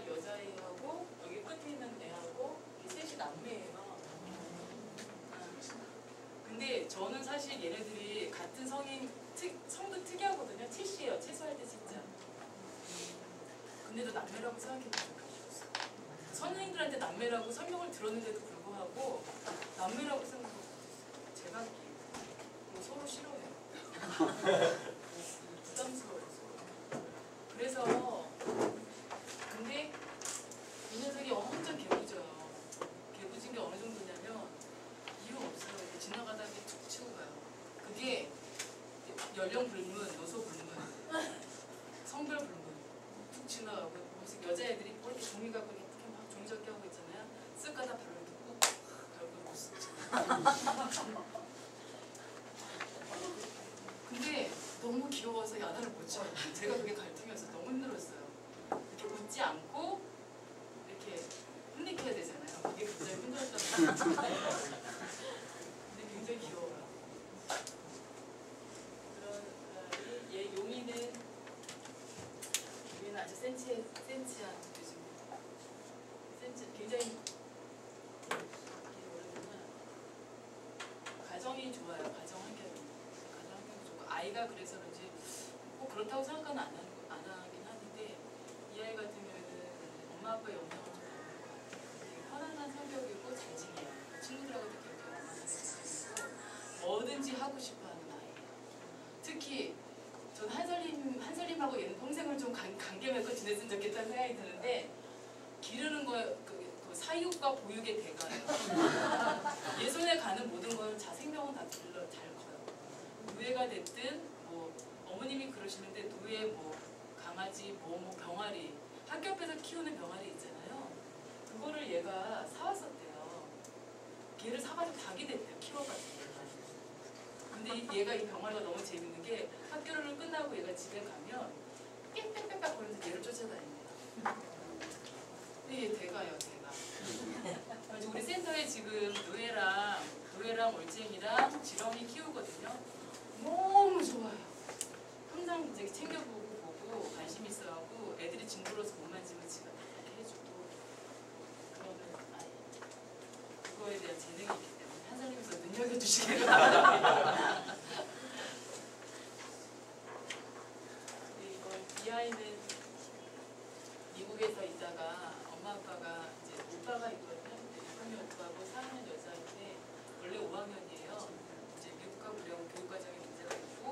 여자애하고 여기 끝에 있는 애하고 셋이 남매예요. 근데 저는 사실 얘네들이 같은 성도 특이하거든요. 채씨예요. 채소할 때 진짜. 근데도 남매라고 생각해본 적이 없었어요. 선생님들한테 남매라고 설명을 들었는데도 불구하고 남매라고 생각하고 있었어요. 제가 서로 싫어해요. 부담스러워요. 그래서 근데 이 녀석이 엄청 개구져요. 개구진 게 어느 정도냐면 이유 없어요. 이렇게 지나가다가 툭 치고 가요. 그게 연령 불문, 노소 불문, 성별 불문 툭 지나가고 무슨 여자애들이 뭐 이렇게 종이 갖고 이렇게 막 종이 접기 하고 있잖아요. 쓱 가다 바로 이렇게 꾹 얼굴 못 쓰죠. 근데 너무 귀여워서 야단을 못 쳐요. 제가 그게 갈등이어서 너무 힘들었어요. 이렇게 웃지 않고 이렇게 혼내켜야 되잖아요. 그게 굉장히 힘들었던 것 같아요. 근데 굉장히 귀여워요. 얘 용이는 아주 센치한 요즘 굉장히 가정이 좋아요. 가정 환경이 좋고 아이가 그래서 그런지 꼭 그렇다고 생각은 안 하긴 하는데 이 아이 같은 경우에는 엄마 아빠의 영향을 좀 받는 것 같아요. 되게 편안한 성격이고 잘 지내요. 뭐든지 하고 싶어하는 아이예요. 특히 전 한설님하고 얘는 평생을 좀 관계 맺고 지냈으면 좋겠다는 생각이 드는데 기르는 거 그 사육과 보육의 대가예요. 얘 손에 가는 모든 건 생명은 다 잘 커요. 노예가 됐든 뭐 어머님이 그러시는데 노예 뭐 강아지 뭐 병아리 학교 앞에서 키우는 병아리 있잖아요. 그거를 얘가 사왔었대요. 걔를 사가지고 닭이 됐대요. 키워가지고. 근데 얘가 이 병아리가 너무 재밌는 게 학교를 끝나고 얘가 집에 가면 빽빽빽빽 거리면서 얘를 쫓아다닙니다. 근데 얘 대가예요, 대가. 그래서 우리 센터에 지금 노예랑 올챙이랑 지렁이 키우거든요. 너무 좋아요. 항상 이제 챙겨보고 관심 있어하고 애들이 징그러워서 못 만지면 지가 이렇게 해주고 그러는 아이. 그거에 대한 재능이 있기 때문에 한사님께서 눈여겨주시길 바랍니다. 이 아이는 미국에서 있다가 엄마 아빠가 이제 오빠가 있거든요. 6학년 오빠고 4학년 여자인데 원래 5학년이에요. 이제 미국과 교육과정에 문제가 있고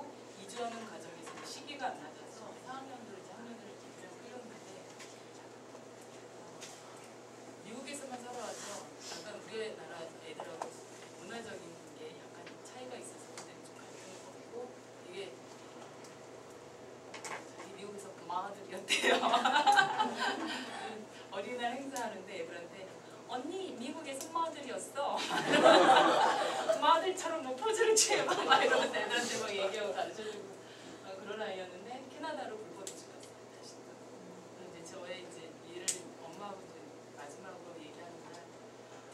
이주하는 과정에서 시기가 안 맞아서 4학년으로 이제 학년을 그냥 끌렸는데 미국에서만 살아와서 약간 우리나라 애들하고 문화적인 게 약간 차이가 있어서 그때는 좀 갈등이 있고 이게 자기 미국에서 고마워들이었대요. 어린이날 행사하는데 애들한테 언니 미국에서 마들이었어. 마들처럼 뭐 포즈를 취해봐 막 이러면서 애들한테 막 얘기하고 가르쳐주고 그런 아이였는데 캐나다로 불법 이주갔어요. 다시 또 이제 저의 이제 일을 엄마하고 이제 마지막으로 얘기하는 날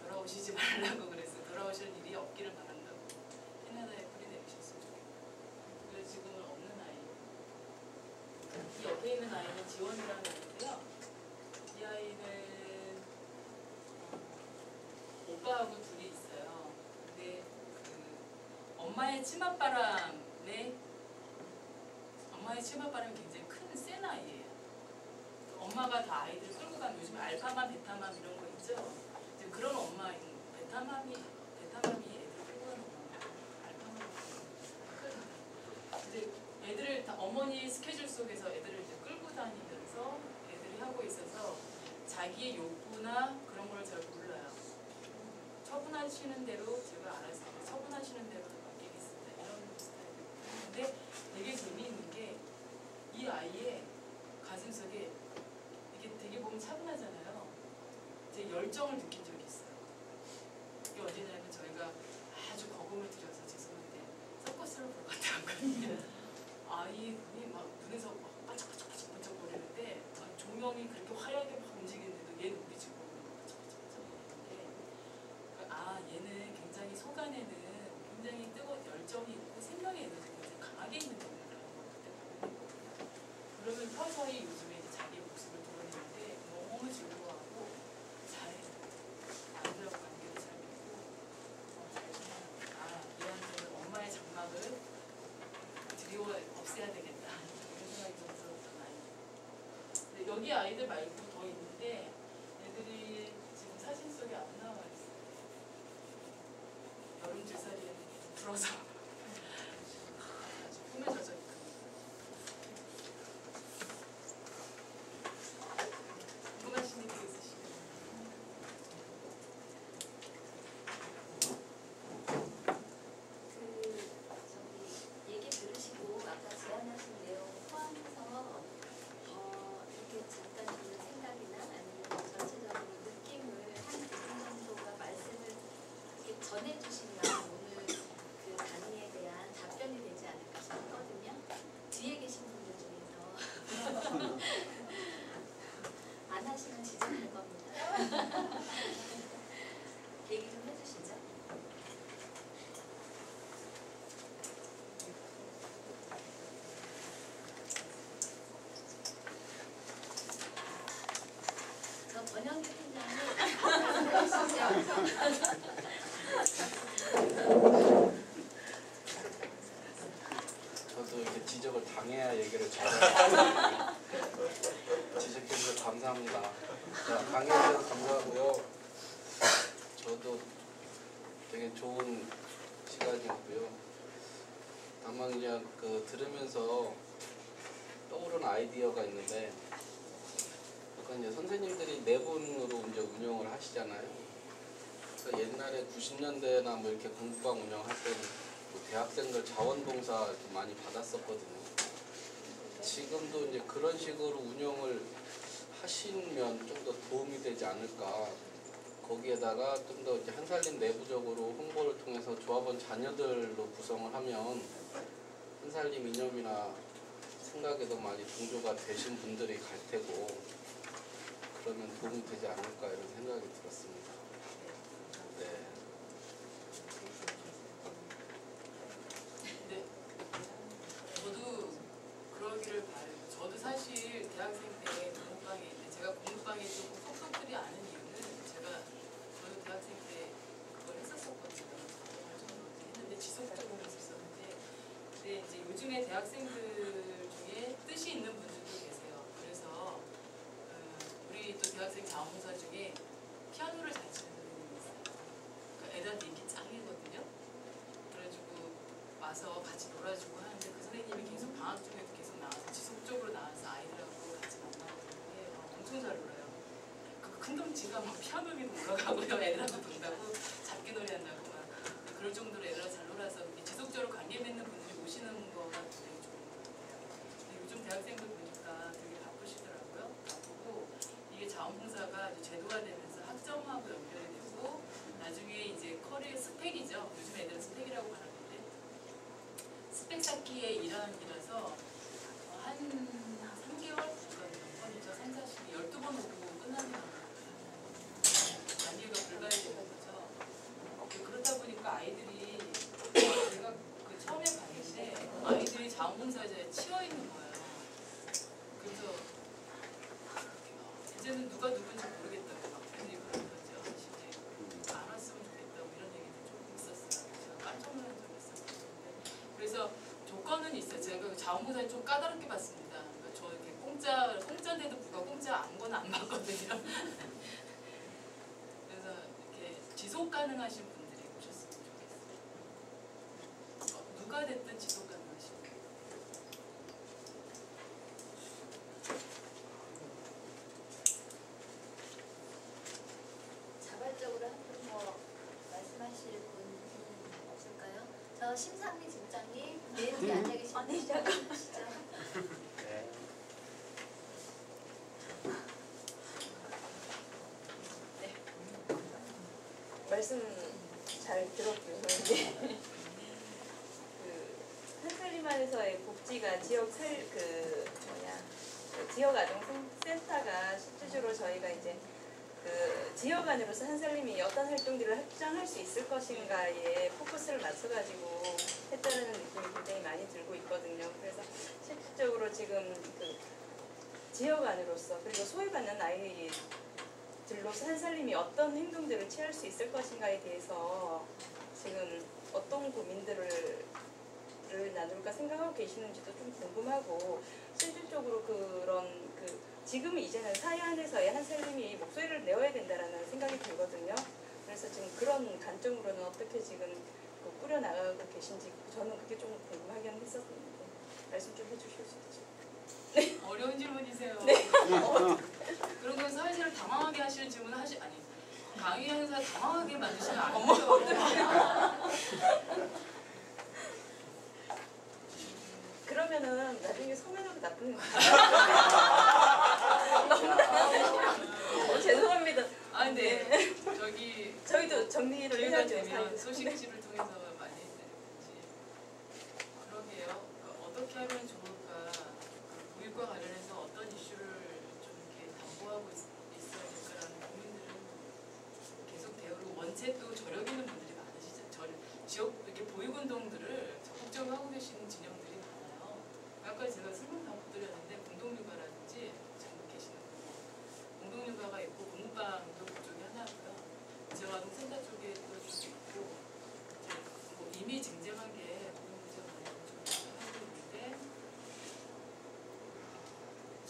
돌아오시지 말라고 그래서 돌아오실 일이 없기를 바란다고 캐나다에 뿌리내리셨으면 좋겠고 그래서 지금은 없는 아이. 이 옆에 있는 아이는 지원이라는 아이인데요. 이 아이는 오빠하고 둘이 있어요. 근데 그 엄마의 치맛바람이 굉장히 큰 센 아이예요. 엄마가 다 아이들 끌고 가는 요즘 알파맘, 베타맘 이런 거 있죠. 이제 그런 엄마인 베타맘이 애들 끌고 가는 엄마. 알파맘이 이제 애들을 다 어머니 스케줄 속에서 애들을 이제 끌고 다니면서 애들이 하고 있어서 자기의 욕구나 그런 걸 잘 몰라요. 처분하시는 대로 제가 알아서 처분하시는 대로 맡기겠습니다. 이런 스타일이에요. 근데 되게 재미있는 게 이 아이의 가슴속에 이게 되게 보면 차분하잖아요. 제 열정을 느낀 적이 있어요. 이게 어디냐면 저희가 아주 거금을 들여서 죄송한데 서커스를 보러 갔다 왔거든요. 아이 눈이 막 눈에서 막 반짝반짝 거리는데 조명이 그렇게 화려하게 막 움직이는데도 얘는 우리 집으로 반짝반짝 거리는데 얘는 굉장히 속안에는 굉장히 뜨거운 열정이 있고 생명의 에너지가 굉장히 강하게 있는 거구나라는 걸 그때 발견했거든요. 그러면 서서히 요즘에 이제 자기의 모습을 드러내는데 너무 즐거워하고 잘해요. 아이들하고 관계도 잘 맺고 얘한테는 엄마의 장막을 없애야 되겠다 이런 생각이 좀 들었던 아이. 근데 여기 아이들 말고 더 있는데 애들이 지금 사진 속에 안 나와 있어요. 여름 제살이에 불어서 아주 꾸며져서 있고. 궁금하신 게 있으시면 얘기 들으시고 아까 제안하신 내용 포함해서 이렇게 잠깐 드는 생각이나 아니면 전체적으로 느낌을 한 2분 정도가 말씀을 이렇게 전해주시면 오늘 그 강의에 대한 답변이 되지 않을까 싶거든요. 뒤에 계신 분들 중에서 안 하시면 지적할 겁니다. 얘기 좀 해주시죠. 저 번영기 팀장님 해주시죠. 저도 이렇게 지적을 당해야 얘기를 잘해요. 지적해주셔서 감사합니다. 자, 강의해주셔서 감사하고요. 저도 되게 좋은 시간이었고요. 다만 그냥 그 들으면서 떠오른 아이디어가 있는데, 약간 이제 선생님들이 네 분으로 이제 운영을 하시잖아요. 그래서 옛날에 90년대나 뭐 이렇게 공부방 운영할 때는 뭐 대학생들 자원봉사 이렇게 많이 받았었거든요. 지금도 이제 그런 식으로 운영을 하시면 좀 더 도움이 되지 않을까. 거기에다가 좀 더 이제 한살림 내부적으로 홍보를 통해서 조합원 자녀들로 구성을 하면 한살림 이념이나 생각에도 많이 동조가 되신 분들이 갈 테고, 그러면 도움이 되지 않을까 이런 생각이 들었습니다. 네. 네. 저도 그러기를 바래요. 저도 사실 대학생 때 공부방에 있는데, 제가 공부방에 조금 섭섭들이 않은 이유는 저도 대학생 때 그걸 했었거든요. 했는데 지속적으로 했었는데, 근데 이제 요즘에 대학생들 중에 뜻이 있는 분들도 계세요. 그래서 우리 또 대학생 자원봉사 중에 피아노를 잘 치는 선생님이 있어요. 그러니까 애들한테 인기 짱이거든요. 그래가지고 와서 같이 놀아주고 하는데, 그 선생님이 계속 방학 중에도 계속 나와서 지속적으로 나와서 아이들하고 같이 만나고 해요. 엄청 잘 놀아요. 그 큰 덩치가 막 피아노 위로 올라가고요. 애들하고 논다고 잡기 놀이 한다고 막 그럴 정도로 애들하고 잘 놀아서 지속적으로 관계 맺는 분들이 오시는 거가 굉장히 좋은 것 같아요. 근데 요즘 대학생들 보니까 되게 바쁘시더라고요. 바쁘고 이게 자원봉사가 이제 제도화 되면서 학점하고 연결이 되고, 나중에 이제 커리어 스펙이죠. 요즘 애들은 스펙이라고 하는데, 스펙 쌓기에 일하는 일이라서 한 3개월? 그러니까 몇 번이죠? 3, 4시 12번 오고 끝나는 거예요. 단계가 불가해지는 거죠. 그러다 보니까 아이들이, 제가 그 처음에 봤는데 아이들이 자원봉사자에 치여있는 거예요. 그래서 이제는 누가 누군지 모르겠다고 막 괜히 그런 거죠. 이제 안 왔으면 좋겠다고 이런 얘기도 조금 있었어요. 제가 깜짝 놀란 적이 있었는데, 그래서 조건은 있어요. 제가 자원봉사를 좀 까다롭게 봤습니다. 그러니까 저 이렇게 공짜인데도 불구하고 공짜 아무거나 안 받거든요. 그래서 이렇게 지속 가능하신 분들이 오셨으면 좋겠어요. 누가 됐든 지속 가능하신 분. 자발적으로 한 분 더 말씀하실 분은 없을까요? 저 심상미 직장님, 네, 우리 앉아 계신 분 시작하시죠. 네. 말씀 잘 들었고요. 이제 그 한살림안에서의 복지가 지역 아동센터가 실질적으로 저희가 이제 그 지역 안으로서 한살림이 어떤 활동들을 확장할 수 있을 것인가에 포커스를 맞춰가지고 했다는 느낌이 굉장히 많이 들고 있거든요. 그래서 실질적으로 지금 그 지역 안으로서, 그리고 소외받는 아이들로서 한살림이 어떤 행동들을 취할 수 있을 것인가에 대해서 지금 어떤 고민들을 나눌까 생각하고 계시는지도 좀 궁금하고, 실질적으로 그런 지금 이제는 사회 안에서의 한살림이 목소리를 내어야 된다라는 생각이 들거든요. 그래서 지금 그런 관점으로는 어떻게 지금 꾸려 나가고 계신지 저는 그게 좀 궁금하긴 했었는데 말씀 좀 해주실 수 있죠? 어려운 질문이세요. 네. 그런 건 사회자를 당황하게 하시는 질문을 강의하는 사람 당황하게 만드시면 안 돼요. 그러면은 나중에 서면으로 나쁜 거 죄송합니다. 아, 네. 저희도 정리를 기회가 해야죠. 되면 소식지를 통해서 많이 해드리든지. 그러게요. 그러니까 어떻게 하면 좋을까? 교육과 관련해서 어떤 이슈를 좀 이렇게 담보하고 있어야 될까라는 고민들은 계속 되어오고, 원체 또 저력 있는 분들이 많으시죠. 지역 이렇게 보육운동들을 적극적으로 하고 계시는 진영들이 많아요. 아까 제가 설명 다 못 드렸는데, 공동육아라든지 지금 계시는 공동육아가 있고, 공부방도 그쪽이 하나고요. 지역아동센터 쪽에 또 좀 있고, 이제 뭐 이미 쟁쟁하게 공동구제 하고 있는데,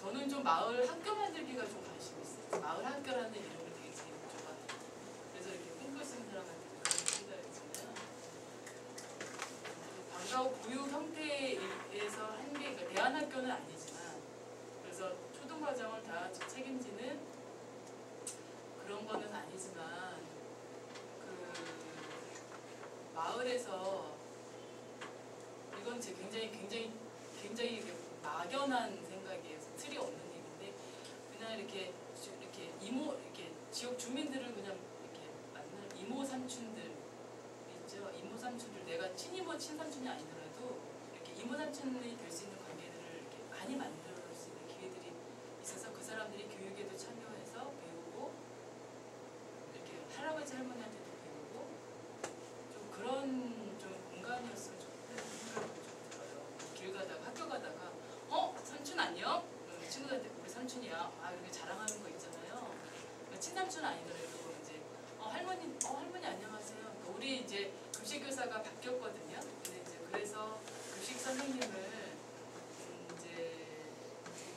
저는 좀 마을 학교 만들기가 좀 관심이 있어요. 마을 학교라는 이름을 되게 좋아해요. 그래서 이렇게 꿈꿀 쓰는 사람한테 그런 생각이 있잖아요. 제가 교육 형태에서 한 게 그러니까 대안학교는 아니지만 그래서 초등과정을 다 책임지는 그런 거는 아니지만 그 마을에서 이건 제 굉장히 이게 막연한 생각이에요. 틀이 없는 얘기인데 그냥 이렇게 이렇게 지역 주민들을 그냥 이렇게 만날 이모 삼촌들 있죠. 이모 삼촌들 내가 친이모 친삼촌이 아니더라도 이렇게 이모 삼촌이 될 수 있는 관계들을 이렇게 많이 만들 수 있는 기회들이 있어서 그 사람들이 교육에도 참여해서 배우고 이렇게 할아버지 할머니한테도 배우고 좀 그런 좀 공간이었으면 좋겠다는 생각이 좀 들어요. 길 가다가 학교 가다가 삼촌 안녕? 친구들한테 우리 삼촌이야. 이렇게 자랑하는 거 있잖아요. 친삼촌 아니더라도 이제 할머니 안녕하세요. 그러니까 우리 이제 급식 교사가 바뀌었거든요. 근데 이제 그래서 급식 선생님을 이제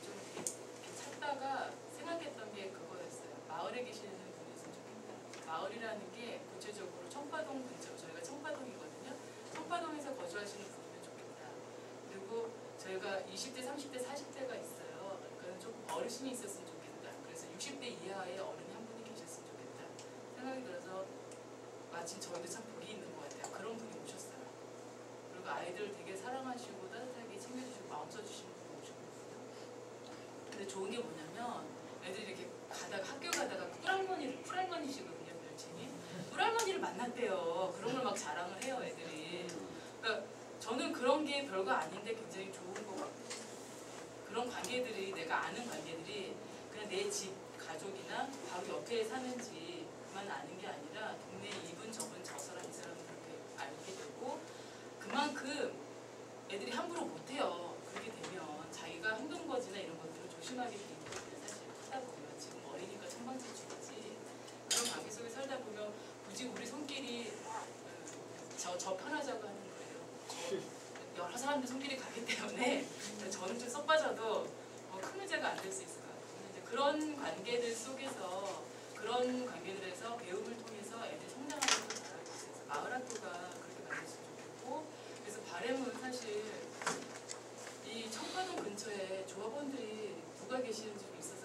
좀 이렇게 찾다가 생각했던 게 그거였어요. 마을에 계시는 분이었으면 좋겠다. 마을이라는 게 구체적으로 청파동 근처, 저희가 청파동이거든요. 청파동에서 거주하시는 분이면 좋겠다. 그리고 저희가 20대, 30대, 40대가 있어요. 그러니까 조금 어르신이 있었으면 좋겠다. 그래서 60대 이하의 어른이 한 분이 계셨으면 좋겠다. 생각이 들어서 마침 저희도 참 복이 있는 것 같아요. 그런 분이 오셨어요. 그리고 아이들을 되게 사랑하시고 따뜻하게 챙겨주시고 마음 써주시는 분이 오셨거든요. 근데 좋은 게 뭐냐면 애들이 이렇게 학교 가다가 꿀할머니시거든요. 별칭이. 꿀할머니를 만났대요. 그런 걸 막 자랑을 해요. 애들이. 그러니까 저는 그런 게 별거 아닌데 굉장히 좋은 것 같아요. 그런 관계들이 내가 아는 관계들이 그냥 내 집 가족이나 바로 옆에 사는지만 아는 게 아니라 동네 이분 저분 저 사람 이 사람 그렇게 알게 되고 그만큼 애들이 함부로 못해요. 그렇게 되면 자기가 행동거지나 이런 것들을 조심하게 되는 거예요. 사실 크다 보면 지금 어리니까 천방지축이지 그런 관계 속에 살다 보면 굳이 우리 손길이 저 편하자고 하는 거예요. 여러 사람들 손길이 가기 때문에 저는 좀 쏙 빠져도 큰 문제가 안 될 수 있을 것 같아요. 이제 그런 관계들 속에서 그런 관계들에서 배움을 통해서 애들 성장하는 걸 바라고 있어요. 마을 학교가 그렇게 만들었으면 좋겠고 그래서 바람은 사실 이 청파동 근처에 조합원들이 누가 계시는지 좀 있었으면